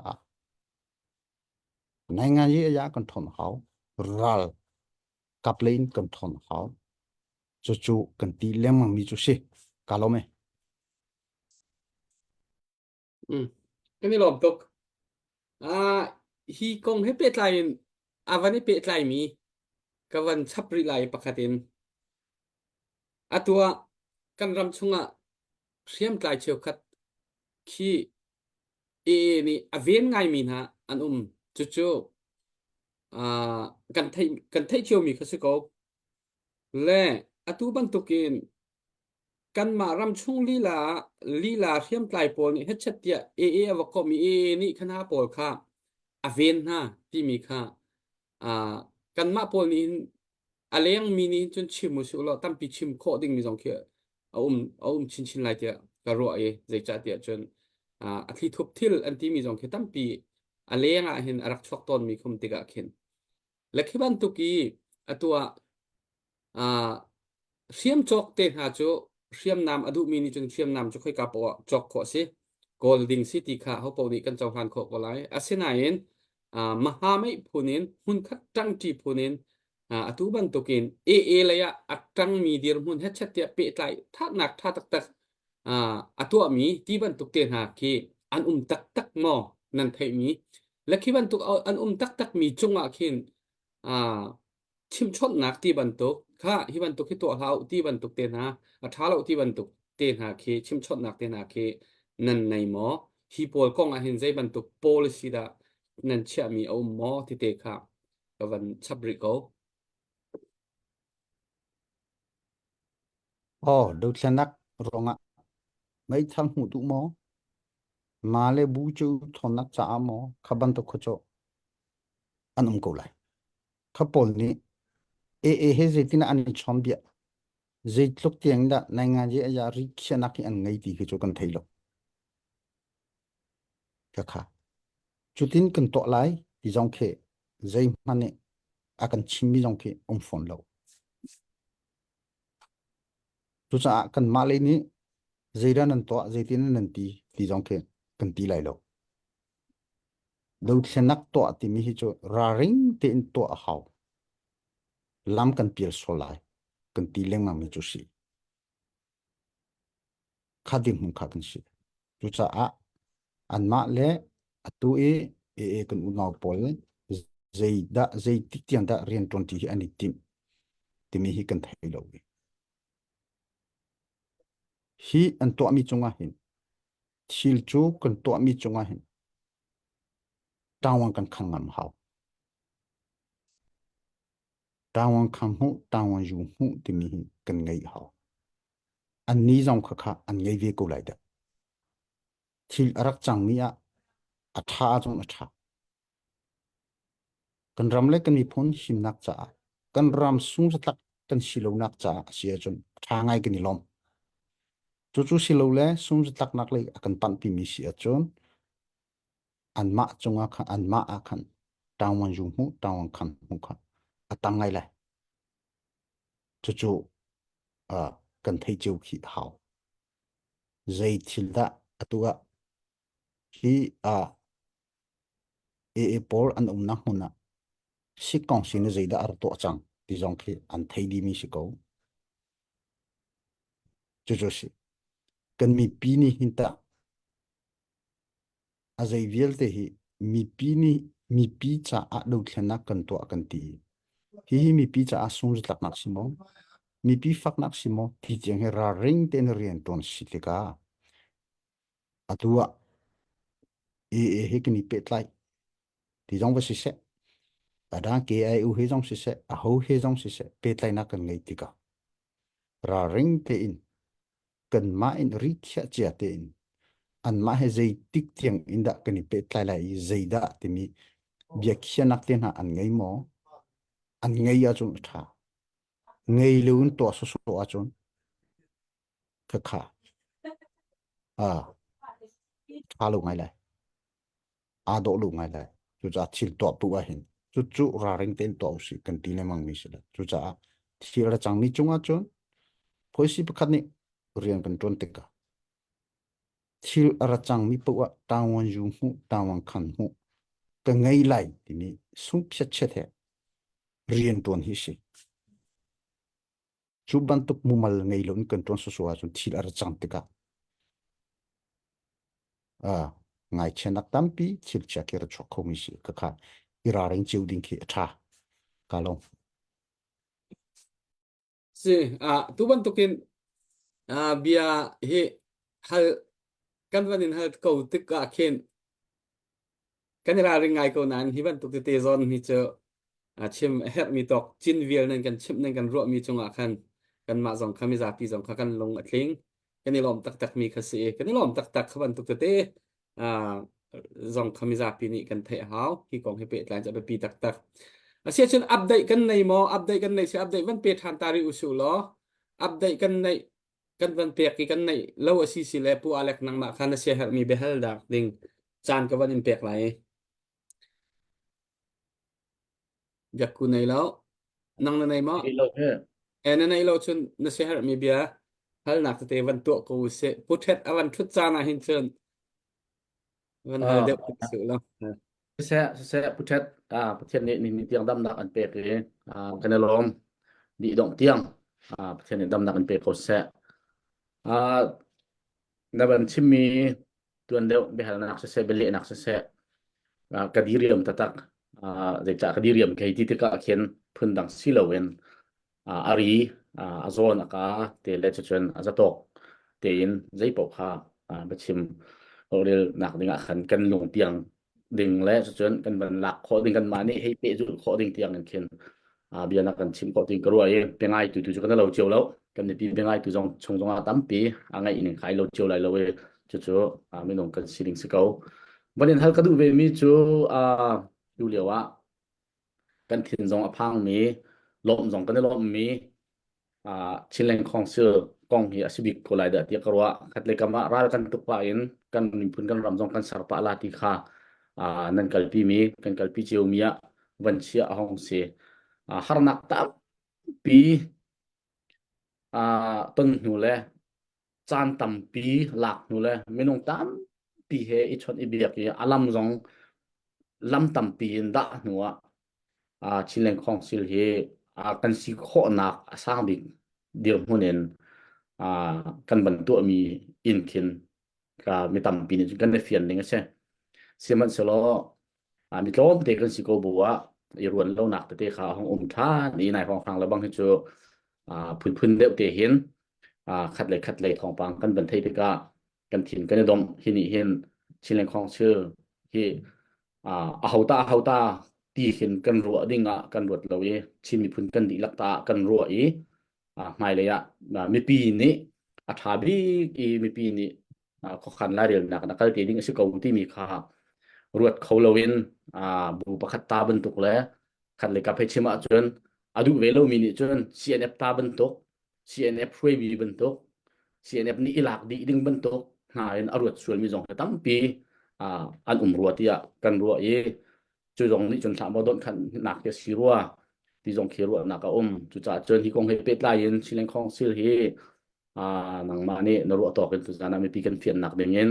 này ngay gì ya cần thon hao ral cặp lên cần thon hao chú cần tí lem mang mi chú sĩ cả lắm ấy cái này lộp tục hi kong hết pet lại vẫn hết pet lại mi cái vấn sắp ri lại pakatin tua kan ram chunga siam tlai chiu khat khi ni aven ngai min ha an chu chu kan thei chiu mi khasiko le atu ban tukin kan ma ram chung lila siam tlai pol ni het chat ya avako mi ni khana pol kha aven ha ti mi kha kan ma pol ni aleng mini chun chim mu su lo tam pi chim kho ding mi jong khia chin chin lai tia ka ro ai zai cha tia chun athli thup thil an ti mi jong khia tam pi alenga hin arak chok ton mi khum tiga khin lakhiban tu ki atua siam chok te ha chu siam nam adu mini chun siam nam chu khoi ka po chok kho si golding city kha ho po ni kan chaw han kho ko lai asina in maha mai phunin hun khat tang ti phunin atu ban tokin laya atang mi dir mun het chat ya pe tlai tha nak tha tak tak atu mi ti ban tuk ten ha ki an tak tak mo nan thai mi lakhi ban tuk an tak tak mi chunga khin chim chot nak ti ban tuk kha hi ban tuk hi to hau ti ban tuk ten ha thalo ti ban tuk ten ha ki chim chot nak ten ha ki nan nei mo hi pol kong a hin zai ban tuk policy da nan chia mi mo ti te kha ka van chabri ko đầu tiên nắc rong ạ mấy thằng hụt tụ mò mà lẽ bù chú thon nắc chả mò khaban to khocho anh câu lại khapol ni he zai tina anh chom bia zai tluk tiang da nai nga je ya ri khia nak an ngai ti cho kan thailo ka kha chutin kan to lai ti jong khe zai mane akan chimmi jong khe phone lo chú cha cần mà lấy ní dây ra nền tọa dây tiên nền tí thì dòng kia cần tí lại đâu đâu thlen nak to ti mi hi chu ra ring te in to hau lam kan piel so lai kan ti leng ma mi chu si khadim hum kha kan si chu cha a an ma le atu e kan u naw pol zai ti tiang da rian ton ti ani tim ti mi hi kan thai lo hi an to mi chunga hin thil chu kan to mi chunga hin tawang kan khangam hau tawang khang hu tawang yu hu ti mi hi kan ngai hau an ni jong kha kha an ngai ve ko lai da thil arak chang mi a tha jong a tha kan ram le kan mi phun him nak cha kan ram sung sa tak kan silo nak cha sia chun tha ngai kan ni lom chu silo le sung sa tak nak le akan pan pi mi sia chun an ma chunga kha an ma a khan tawang yu hu tawang khan hu kha atang ngai lai chu kan thei chiu khi hau zai thil da atuga hi por an na huna si kong sin zai da ar to chang ti jong khi an thei di mi si ko chu si kan mi pi ni hinta a zai vial te hi mi pi cha a do thena kan to kan ti hi mi pi cha a sung tlak nak si mo mi pi fak nak si mo ti cheng he ra ring ten rian ton si te ka atua he kan ni pe tlai ti jong va si se ada ke ai u he jong si se a ho he jong si se pe tlai na kan ngai ti ka ra ring te in kan ma in ri khia chia te in an ma he zai tik tiang in da kan ni pe tlai lai zai da ti mi bia khia nak te na an ngai mo an ngai a chung tha ngai leun to so a chung kha kha a kha lu ngai lai a do lu ngai lai chu cha chil to tu a hin chu ra ring ten to si kan ti le mang mi si la chu cha thil ra chang mi chung a chun phoi si pakhat ni rian kan ton te ka thil ra chang mi pa tawang yu hu tawang khan hu ka ngai lai ti mi sung phet chet he rian ton hi si chu ban tuk mu mal ngai lon kan ton so a chun thil ra chang te ka ngai chenak tampi thil cha ke ra chok kho mi si ka kha ira ring chiu ding khi tha ka long si tu ban tukin bia he hal kan vanin hal ko tik ka khen kan ra ring ngai ko nan hi ban tuk te zon hi cho chim her mi tok chin vial nen kan chim nen kan ro mi chunga khan kan ma zong khami za pi zong kha kan long atling kan ni lom tak tak mi khasi kan ni lom tak tak khaban tuk te zong khami za pi ni kan the hau ki kong he pe tlan cha pe pi tak tak sia chun update kan nei mo update kan nei se update van pe than tari usu lo update kan nei kan van pe ki kan nei lo si si le pu alek nang ma khan se her mi behel dak ding chan ka van in pek lai yakku nei lo nang na nei mo Cái lâu thế en na nei lo chun na se her mi bia hal nak te van to ko se puthet avan thut chana hin chun van hal de su lo sẽ phụ trách phụ trách nên tiếng đâm đặc ăn bể cái cái này lom đi động tiếng phụ trách nên đâm đặc ăn bể có sẽ na ban chimi tuan deu behal nak se beli nak se kadiriam tatak dekta kadiriam kai ti ka khen phundang silowen ari azon aka te le chen azatok te in zaipo kha bachim orel nak dinga khan kan lung tiang ding le chen kan ban lak kho ding kan mani hei pe ju kho ding tiang kan khen bia nak kan chim kho ding karua ye pengai tu kan lo chiu lo kan ni pi pengai tu jong chung jong a tam pi angai in khai lo chiu lai lo we chu mi nong kan siling sikau banin hal kadu ve mi chu du liawa kan thin jong aphang mi lom jong kan lom mi chileng khong se kong hi asibik ko lai da ti karwa khatle kama ral kan tu pa in kan nim pun kan ram jong kan sar pa la ti kha nan kal pi mi kan kal pi chiu mi ya van chia hong se har nak ta pi ton nu le chan tam pi lak nu le minung tam pi he i chon i biak ye alam jong lam tam pin da nuwa chilen council he kan si kho nak asang bi dir hunen kan ban tu mi in kin ka mi tam pin kan ne fian ning se seman selo mi tlom te kan si ko buwa i ruan lo nak te kha hong tha ni nai hong phang la bang chu phun phun deuh te hin khát lệ thong pang kan ban thei te ka kan thin kan dom hi ni hin chilen council hi a hauta ti hin kan ru dinga kan ruat lo ye chin mi phun kan di lak ta kan ru i mai le ya mi pi ni tha bi ki mi pi ni kho khan la rel nak na kal ti ding si ko ti mi kha ruat kho lo in bu pakhat ta ban tuk le khat le ka phe chima chun adu ve lo mi ni chun cnf ta ban tuk cnf hui bi ban tuk cnf ni ilak di ding ban tuk na in arut sual mi jong tam pi an ruat ya kan ruat ye chu jong ni chun thama don khan nak ke sirwa ti jong khirwa na ka chu cha chun hi kong he pet la yin chilen khong sil hi nang ma ni no ro to kan tu jana mi pi kan fian nak de ngen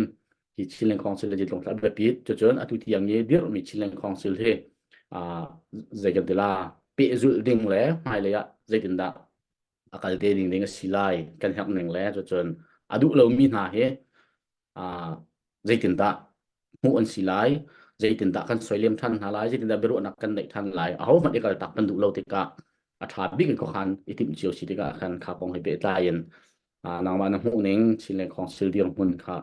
hi chilen khong sil ji long tla be pi chu chun atu ti yang ye dir mi chilen khong sil he zai kan de la pe zul ding le mai le ya zai tin da akal te ding ding silai kan hak neng le chu chun adu lo mi na he zai tin da mu an silai zai tin da kan soilem than halai zai tin da beru nak kan dai than lai a ho mat ekal tak pan du lo te ka tha bi kan ko khan itim chiu si te ka khan kha pong he pe ta yen nang ma na mu ning chilen khong sil diang mun kha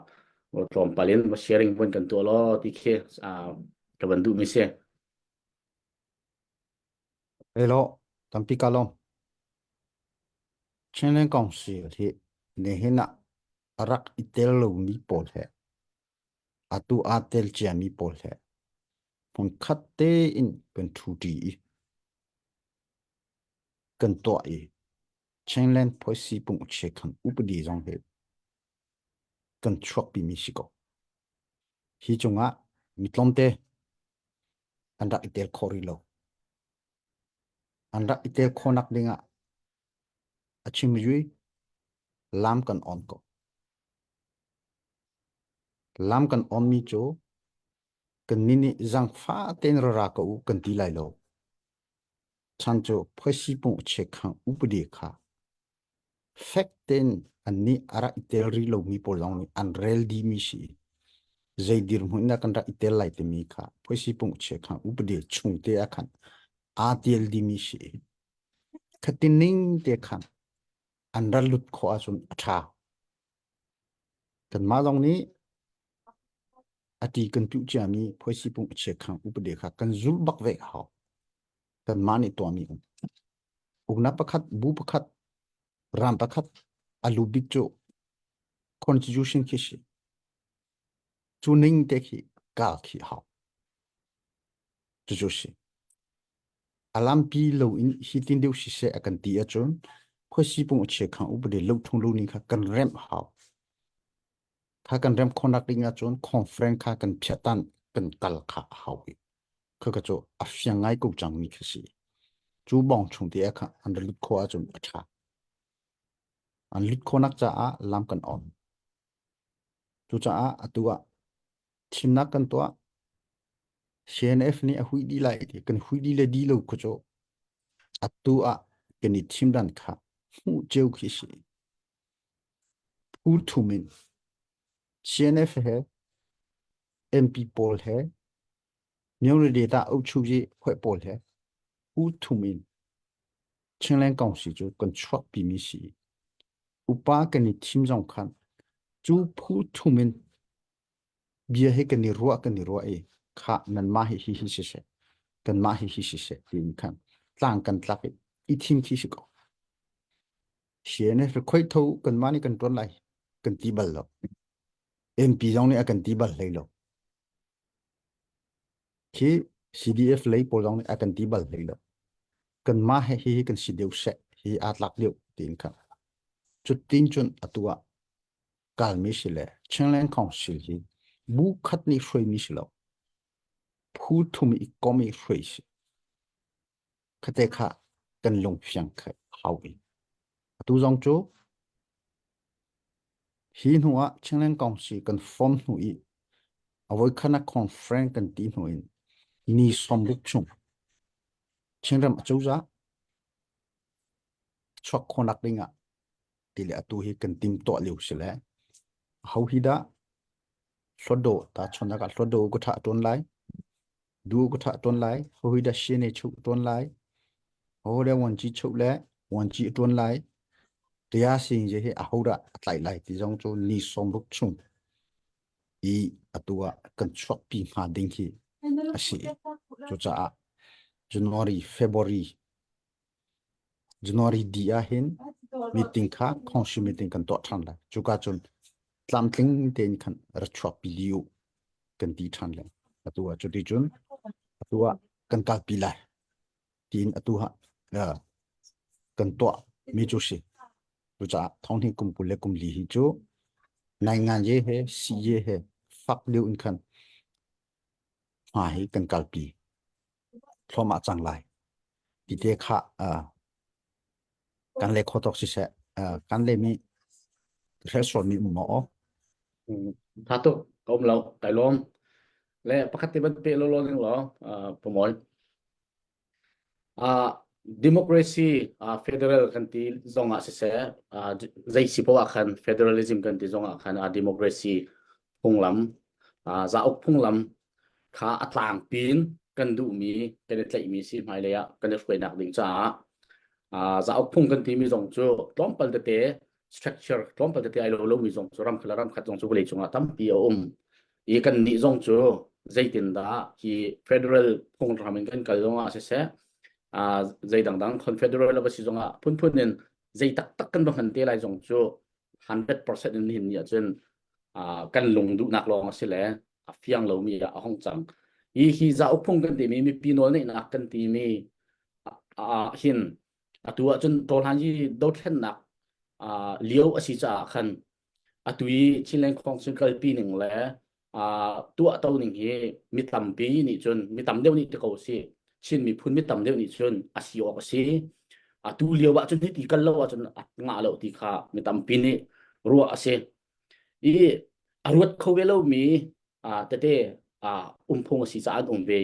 o trom palin ma sharing mun kan to lo ti khe ka ban du mi se Hello, tampi kalom. Chenen council hi nehina arak itel lo mi pol he. Atu atel chia mi pol he. Pon khatte in kan thuti kan to I. Chenlen poisi pung che kan updi jong he. Kan chok pi mi siko. Hi chunga mitlomte anda itel khori lo. Anda itel khonak dinga achim yui lam kan on ko. Lam kan on mi cho kan nini zang fa ten ra ka u kan ti lai lo. Chancho poisi pung che kan updi kha. Fact ten ani ara itel ri lo mi pol jong ni an rel di mi si. Zai dir muina kan ra itel lai te mi kha. Poisi pung che kan updi chung te akan. Atel di mi si. Khatining te khan. An ra lut kho asun atha. Kan ma jong ni ati kan tu cha mi poisi pung che kan updi kha kan zul bak ve ha. Kan ma ni to mi. Ugna pakhat bu pakhat ram pakhat alu big cho constitution ki shi. Chu ning te ki ka ki ha. Chu chu shi. Alam pi lo in hitin deu shi se akan ti a chon poisi pung che kan updi lo thung lo ni kha kan rem ha. Kha kan rem khonak ding a chon conference kha kan phiatan kan kal kha hawi. Kha ka cho afyang ngai ko chang mi khasi. Chu bong chung te kha an lut kho a chon atha. An lut khonak cha a lam kan on. Chu cha a atua thimna kan to CNF ni a hui di lai ti kan hui di le di lo ko cho atua kan ni thim dan kha hu cheu khi si hu thu min CNF है MP पोल है म्यूनिटी डेटा उछुजी होय पोल है उ थुमिन चिंगलें काउंसी जो कंट्रक्ट बिमिसी उpa कनि थिम जong खान जु फु थुमिन बिया हे कनि रुआ ए खा नन मा hi से kan ma hi se tin kan tlang kan tlak I thim khi siko CNF khoi tho kan mani kan ton lai kan ti bal lo MP jong ni akan ti bal lai lo khi CDF lấy bộ lòng akan ti bal lấy lo kan ma he kan si deu se hi atlak deu tin kan chút tin chun atua kal mi sile changlen council hi bu khat ni hroi mi silo phu thum I komi hroi si khate kha kan long fyang kha hawi atu jong chu hi nuwa changlen council kan form hui avoi khana conference kan ti nuin ni som buk chung chingram chu za chok khonak dinga tile atu hi kan tim to liu sile hau hi da hlodo ta chona ka hlodo ko tha ton lai du ko tha ton lai hau hi da shine chu ton lai ho da wan chi chu le wan chi ton lai tia sing je he hau da tlai lai ti jong chu ni som buk chung i atua kan chok pi ma ding hi asi chu cha January dia hin meeting kha khongshi meeting kan to than la chuka chun tlamtling ten khan rachwa piliu kan ti than la atua chuti chun atua kan kal pilai tin atua kan to mi chu si chu cha thong hin kum pule kum li hi chu nai ngan ye he si ye he fak liu in khan ma hi kan kal pi thoma chang lai ti te kha kan le khotok si se kan le mi threshold mi mo thà tục ông lâu tại luôn lẽ bắt khách bên pe lo những lo promote democracy federal kan ti zonga se zai sipo akhan federalism kan ti zonga khan democracy phunglam za ok phunglam kha atlang pin kan du mi kan tlai mi si mai le ya kan fwe nak ding cha za ok phung kan ti mi zong chu tompal te structure tompal te ai lo mi zong chu ram khalaram khat zong chu le chunga tam pi i kan ni zong chu zai tin da ki federal phung ramin kan kal zonga se dây đằng đằng confederal là bác zonga phun phun nên dây tắc tắc căn bằng hành tế lại dòng cho 100% in hình như trên căn lùng đủ nạc lòng sẽ lẽ phiang lâu mi ở Hong Kong ý khi dạo phong căn tì mi pinol này nạc căn tì mi hin tua chân tol han gì đâu thân nạc liêu ở xí cha khăn tui chỉ lên phong sinh cái pi nình lẽ tua tàu nình hi mi tầm pi ni chân mi tầm đâu ni tự cầu xí xin mi phun mi tầm đều ni chun asio ka si tu liu ba chun ti kal lo chun nga lo ti kha mi tam pin ni ru ase I aruat khowelo mi tate phung si cha ve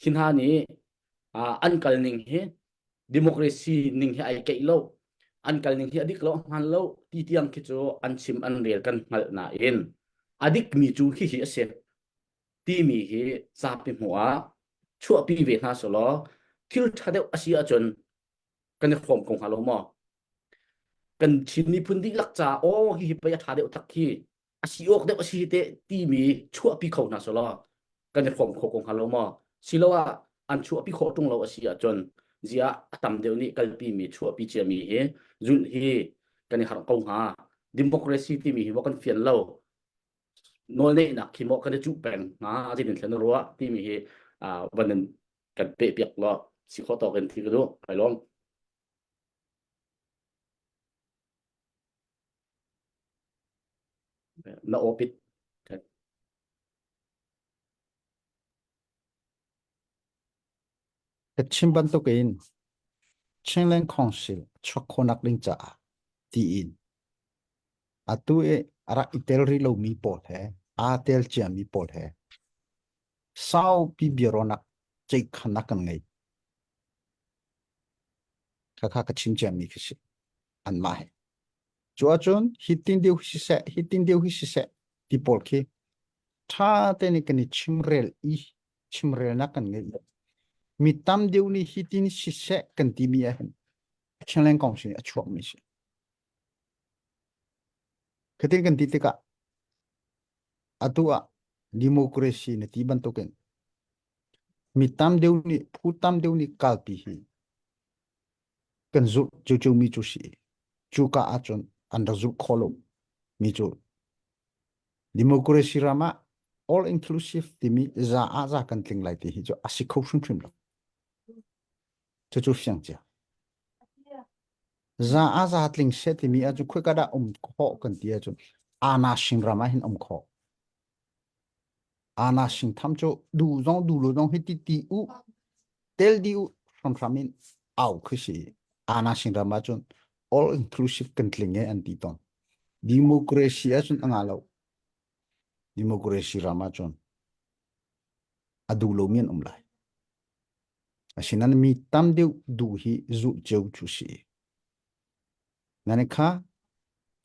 hin ha ni an kal ning he democracy ning he ai kai lo an kal ning he adik lo han lo ti tiang ki chu an sim an rel kan ngal na in adik mi chu hi ase ti mi he cha pi hua chua pi về na số lo thiếu thà đeo asia chun cái này phòng công hà lo mà cần chín ni phun đi lắc cha ô hi bây giờ thà đeo thắc hi asia đeo asia te ti mi chua pi khẩu na số lo cái này phòng công hà lo mà xí lo an chua pi khẩu tung lo asia chun zia tam đeo ni cái pi mi chua pi chia mi he zun hi cái này hàng công hà democracy ti mi hi wa kan fian lo nol nei na khi mo kan chu peng na ji din thlen ro ti mi hiวันนั้นกันเปียกๆแล้วสิขอต่อกันทีก็ดูไปลองน่าโอปิดแต่ชิมบันตุกินเชิงเล่นของสิลช็อกโคนักลิงจ่าตีอินตัวรักอิตาลีเรามีปอดแฮเตลเจียมีปอดแฮsao pi bironak cek khanak kan ngai kha ka chim cham mi khishi an ma he chua chun hitin deu hi se ti pol khi tha te ni kan chimrel na kan ngai mi tam deu ni hitin si se kan ti mi a hen chenlen kong si a chuak mi si khatin kan ti te ka atua democracy na tiban token mi tam deu ni phu tam deu ni kalpi hi kan zu chu mi chu si chu ka achon andar zu kholo mi chu democracy rama all inclusive timi za kan tling lai ti hi jo asikho shun lo chu fyang cha za tling se timi a chu khoi ka da kho kan ti a chu ana shin rama hin kho ana sing tham cho du lo dong hiti u tel di u from in au khishi ana sing rama chon all inclusive kantling e anti ton democracy chon angalo democracy rama chon adu lo mian lai asinan mi tam deu du hi zu cheu chu si nane kha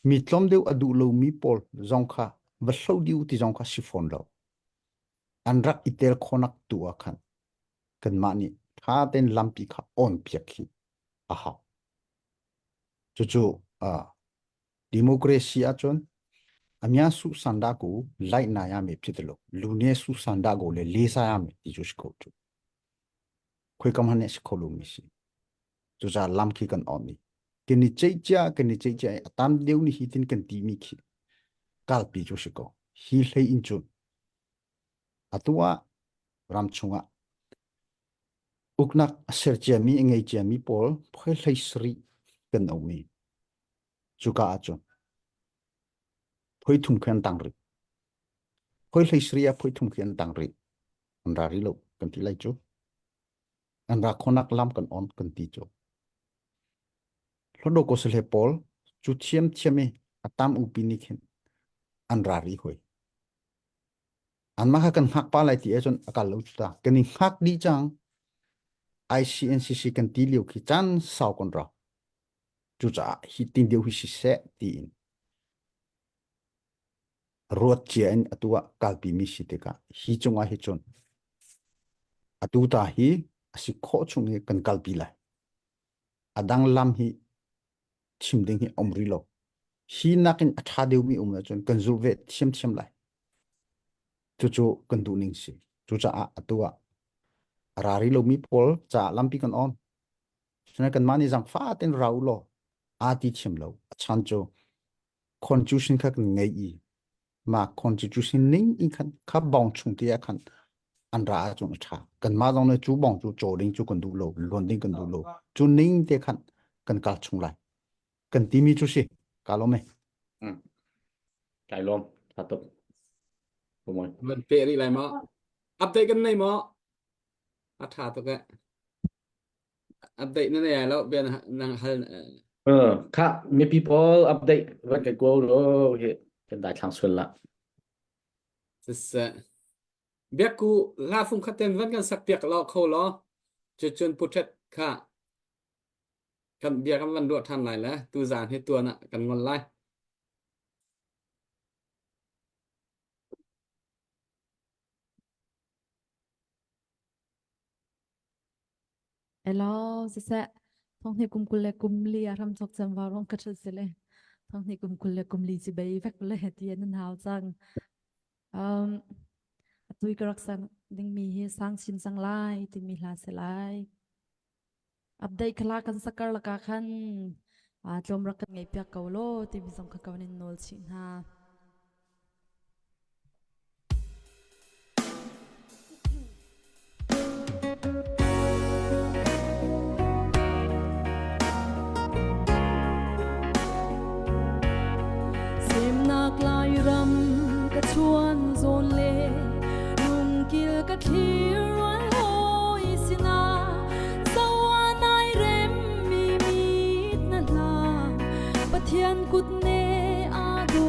mi tlom deu adu lo mi pol zong kha va hlo diu ti zong kha sifon lo anrak itel khonak tu akhan kan mani kha ten lampi kha on piak hi aha chu democracy a chon amya su sanda ko lai na ya me phitlo lune su sanda go le lesa ya me ti chu ko chu khoi kam hanes kholu mi si chu za lam ki kan on ni kini chei cha atam deu ni hitin kan ti mi khi kal pi chu ko hi hlei in chu atua ram chunga uknak ser chemi ngei chemi pol phoi hlei sri kan omi chuka achon phoi thum khan tang ri phoi hlei sri a phoi thum khan tang ri andra ri lo kan ti lai chu andra khonak lam kan on kan ti chu lodo ko sele pol chu chemi atam upini khen andra ri hoi anma kha kan hak pa lai ti achon akal lo ta kan hak di chang ICNCC kan ti liu khi chan sau kon ra chu cha hi tin deu hi si se ti in ruat chian atua kalpi mi si te ka hi chunga hi chon atu ta hi asi kho chung hi kan kalpi lai adang lam hi chim ding hi omri lo hi nakin atha deu mi umna chon kan zu ve chem lai chu kan du ning si chu cha atua rari lo mi pol cha lampi kan on chuna kan mani jang fa ten rau lo ati chim lo chan cho constitution kha ngai i ma constitution ning in khan kha bong chung ti khan an ra chung tha kan ma dong ne chu bong chu cho ding chu kan du lo lon ding kan du lo chu ning te khan kan kal chung lai kan ti mi chu si ka lo me Cái lom thật tục của mình vẫn pe ri lai mo update kan nei mo atha to ka update ne lo ben nang hal khác mấy people update vẫn cái cô đó hiện tại thằng xuân là sa beku la phum khaten van kan sak piak lo kho lo chun putet kha kan bia kan van do than lai la tu zan he tua na kan ngon lai Hello, sẽ thong ni kum kulle kum li aram chok cham wa rong ka sele thong ni kum kulle kum li chi bei vek le ti an hau chang tui karak san ding mi hi sang sin sang lai ti mi la se lai update khala kan sakar la ka khan tlom rak kan ngai pya ko lo ti bi song kha kawanin nol chin ha lai ram ka chuan zon le lung kil ka thlir ruan hoi sina sawa nai rem mi na la pathian kut ne a do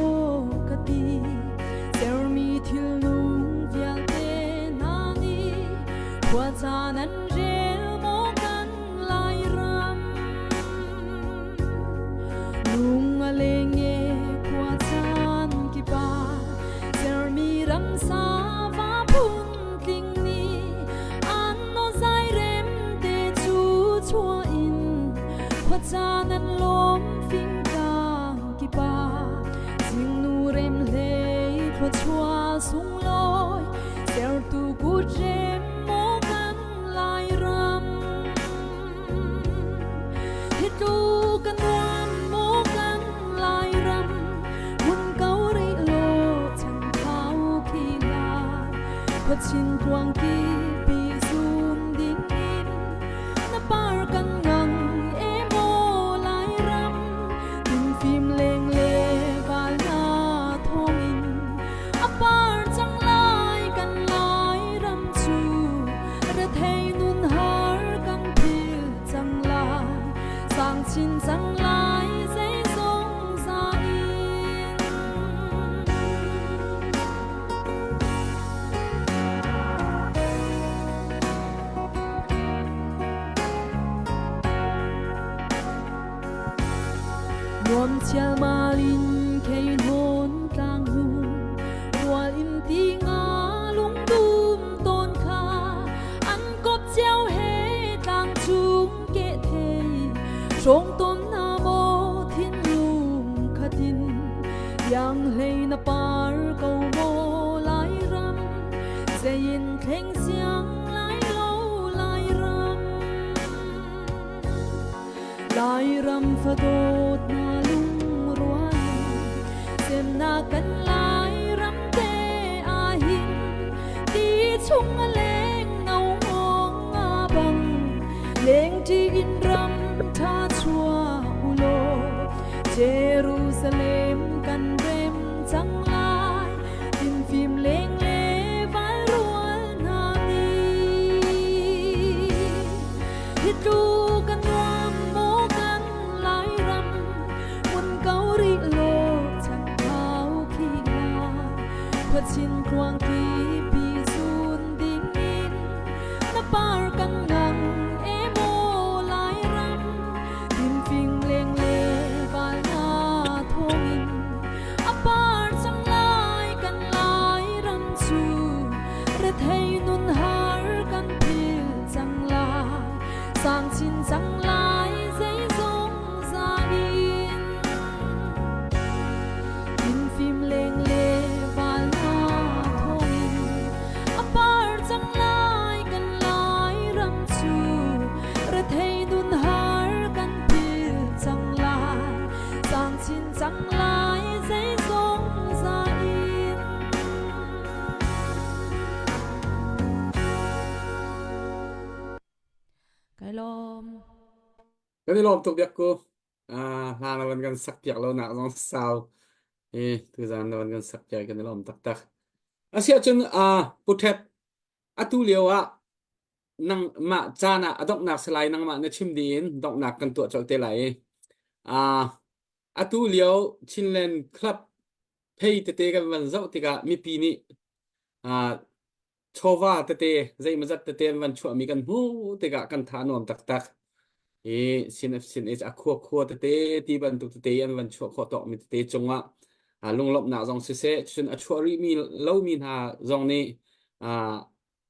chial malin kein hon tlang nu rual in ti nga lung dum ton kha an kop chiao he tlang chung ke thei rong ton na mo thin lung khatin yang lei na par ko mo lai ram zain theng siang lai lo lai ram pha dot na lung ruan sem na kan lai ram te a hin ti chung a leng nau ngong a bang leng ti in ram tha chua ulo Jerusalem kan rem chang lai tin phim leng le val rual na ni hit tu kan ram mo kan lai ram mun kau ri lo chang thau khi la phat chin kwang ki pi sun ding in na par kan ngang e mo lai ram tin phim leng le val na thong in apar chang lai kan lai ram chu re thei nun har kan phil chang lai sang chin chang lai dây dong ra in phim leng le val na thong in apar chang lai kan lai ram chu re thei nun har kan phil chang lai sang chin chang lai dây dong ra in cái lom Cái này lom tục đẹp cô là vẫn gần sắc đẹp lâu nào nó sao thư giãn nó vẫn gần sắc đẹp cái này lom tắc tắc sẽ chân bút thép tu liều năng mạ cha na động nạc slide năng mạ nó chim điên động nạc cần tuột cho tê lại tu liều chin lên club pay tê cái vẫn dậu tê cả mi pi ni chova tê dây mà rất tê vẫn chua mi cần hu tê cả cần thả nôm tắc tắc sin khua khua tê ti ban tu tê an vẫn chua khua tọ mi tê chung lung lop na dòng se chun chua ri mi lâu mi ha dòng ni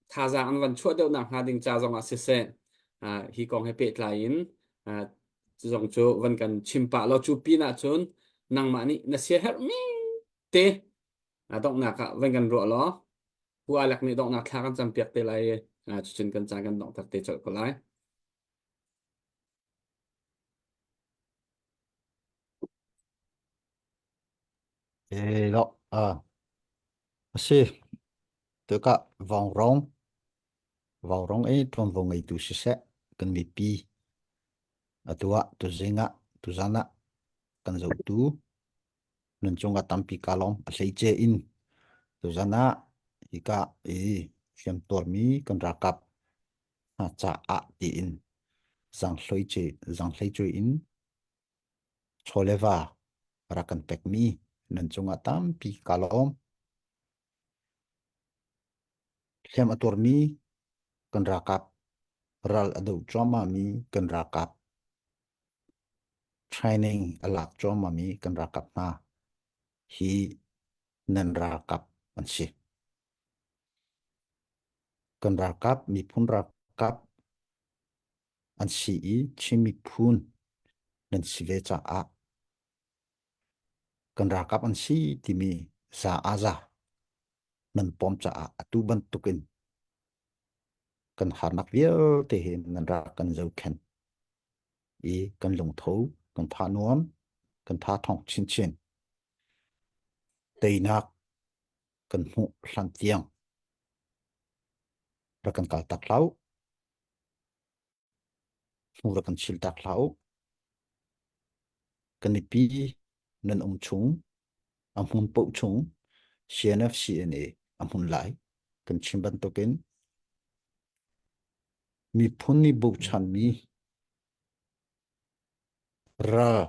tha za an van chua deuh na ha ding cha zong se hi kong he pet lai in zong chu van kan chimpa lo chu pi na chun nang ma ni na se her mi te dong na ka van kan ro lo hu alak ni dong na thla kan cham pek te lai chun kan cha kan dong tak te chol ko lai đó si tôi cả vòng rong ấy trong vòng ấy tu sẽ cần bị pi tua tu zinga tu zana cần dấu tu nên trong cái tampi kalong lấy chế in tu zana ika xem tor mi cần ra cặp cha ti in zang lôi chế in choleva ra cần pek mi nên trong cái tampi kalong xem tor mi cần ra cặp ral adu trauma mi cần ra cặp training alak trauma mi cần ra cặp na hi nên ra cặp anh si cần ra cặp mi phun ra cặp anh si chi mi phun nên si về cha cần ra cặp anh si thì mi sa aza nên pom cha tu ban tukin cần hanak viêu thì nên ra cần dâu khen cần lồng thấu cần tha nuông cần tha thong chin chin tây nak cần hụ san tiang ra cần cào tạc lau hụ ra cần chil tạc lau cần pi nên chúng hun bộ chúng CNF CNA hun lại cần chim ban token mi phun ni bộ chan mi ra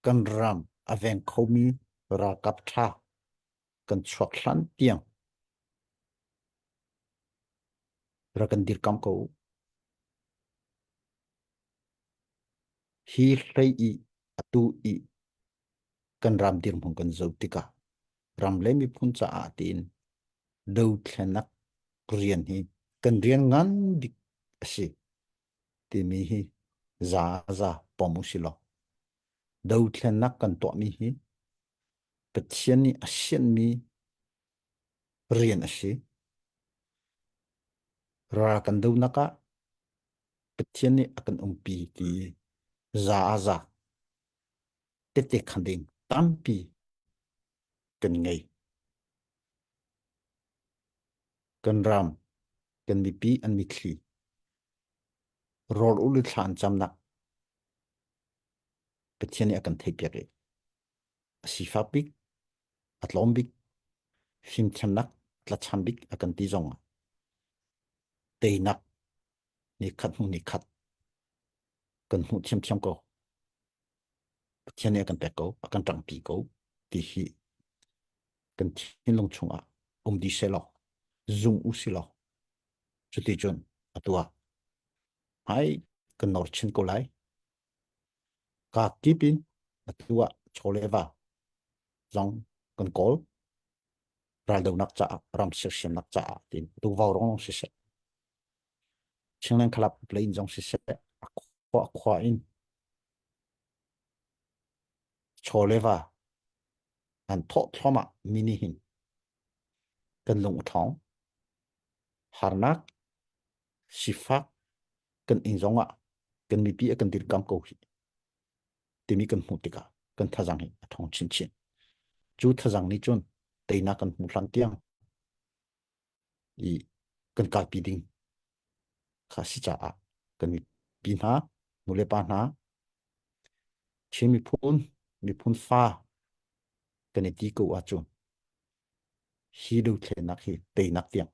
cần ram aven khâu mi ra cặp tha cần chọc san tiang ra cần dir kam ko hi rei atu kan ram dir mong kan zo tika ram le mi phun cha a tin do thlenak rian hi kan rian ngan dik si ti mi hi za pomu silo do thlenak kan to mi hi pathian ni asian mi rian asi ra kan do naka pathian ni akan umpi ti za tete khanding tampi kan ngai kan ram kan mi pi an mi thli rol uli thlan chamnak pathian ni akan thei pek asifa pik atlombik sim chamnak tla chambik akan ti zonga teinak ni khat kan hu thiam ko pathian ni akan pek ko akan tang pi ko ti hi kan thin long chunga di selo zung u silo chuti chun atua hai kan nor chin ko lai ka kipin atua choleva zong kan kol ral do nak cha ram sir nak cha tin tu vào rong si se chinglen khalap plain zong si se khwa in choleva an tho thoma mini hin kan lung thong harnak sifak kan in zonga kan mi pi kan dir kam ko hi timi kan mutika kan thajang hi thong chin chu thajang ni chun teina kan mu hlang tiang i kan ka pi ding kha si cha a kan mi pi na mule pa na chimi mi phun fa kan ti ko a chun hi do the nak hi teina tiang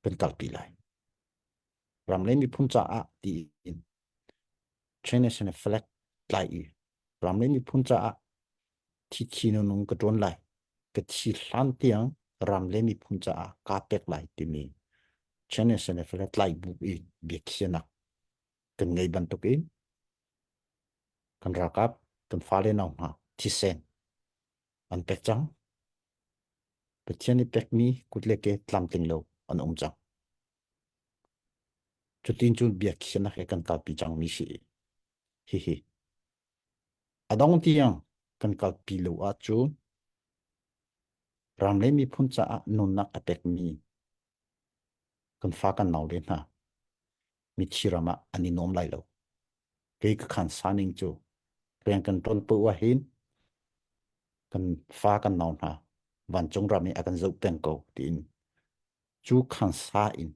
kan kal pi lai ram le mi phun cha a ti in chene sene flag lai i ram le mi phun cha a thi no nong ka don lai ka thi hlan tiang ram le mi phun cha a ka pek lai ti mi chene sene flag lai bu i bi khiana kan ngai ban to ke kan rakap kan fale naw ha thi sen an pek chang pathian ni pek mi kutle ke tlam ting lo an chang chutin chun bi khiana he kan ka pi chang mi si hi adong tiang kan kal pi lo a chu ram le mi phun cha a nun nak apek mi kan fa kan naw le na mi chirama ani nom lai lo ke ka khan saning chu reng kan ton pu wa hin kan fa kan naw na van chung rami akan zo ten ko tin chu khan sa in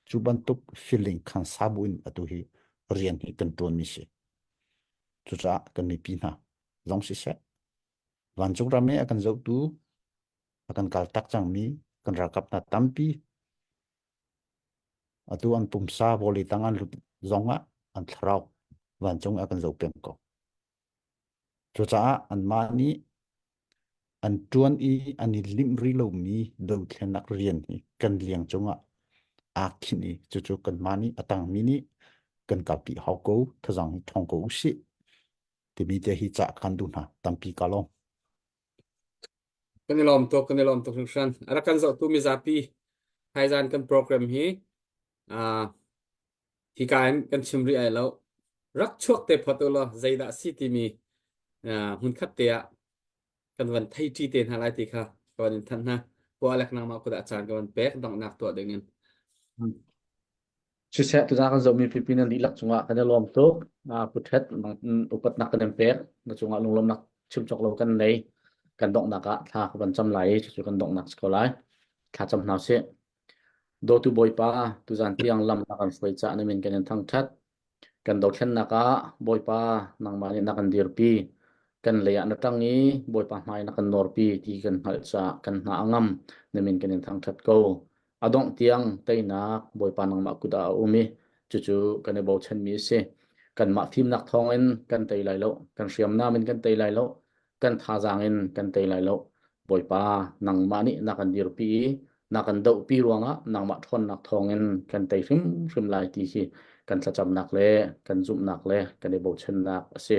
chu ban tuk feeling khan sa bu in atu hi rian hi kan ton mi se chu cha kan mi pi na long si se van chung rami akan zo tu akan kal tak chang mi kan rakap na tampi atu an pumsa boli tangan zonga an thrau van chung akan zo pem ko chu cha an ma ni an tuan i ani lim ri lo mi do thlenak rian hi kan liang chunga a khini chu kan mani atang mini kan ka pi hau ko thajang thong ko si ti bi te hi cha kan du na tampi kalong kan ni lom to shan ara kan zo tu mi zapi hai zan kan program hi hi kan chimri ai lo rak chuak te photo lo zaida city mi hun khat te kan van thai chi ten halai ti kha kon than na ko alak na ma ko da chan kon pek dong nak to dengin Chia sẻ từ ra kan zo mi pipin an dilak chunga kan lom to puthet upat nak kan pek na chunga lom nak chim chok lo kan nei kan dong naka tha ban cham lai chu kan dong nak skolai tha cham nau se do tu boy pa tu zan tiang lam na kan foi cha na min kan thang that kan do khen naka boy pa nang ma ni na kan dir pi kan le na tangi boy pa mai na kan nor pi ti kan hal cha kan na angam na min kan thang that ko adong tiang tei na boy pa nang ma kuda umi chu chu kan bo chen mi se kan ma thim nak thong en kan tei lai lo kan siam na min kan tei lai lo kan tha jang en kan tei lai lo boy pa nang ma ni na kan dir pi nakan deuh pi ruanga nangma thon nak thongin kan tei hrim lai ti hi kan thlacham nak le kan zum nak le kan ei bo chen nak ase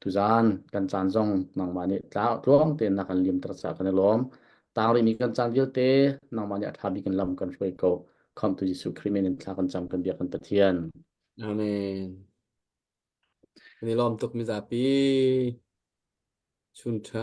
tuzan kan chan zong nangma ni tlawng te nakan lim tra cha kan lom tang ri mi kan chan vil te nangma ni athabi kan lam kan hroi ko kham tu jisu krimen in thla kan cham kan bia kan pathian Amen. Ni lom tuk mi za pi chun cha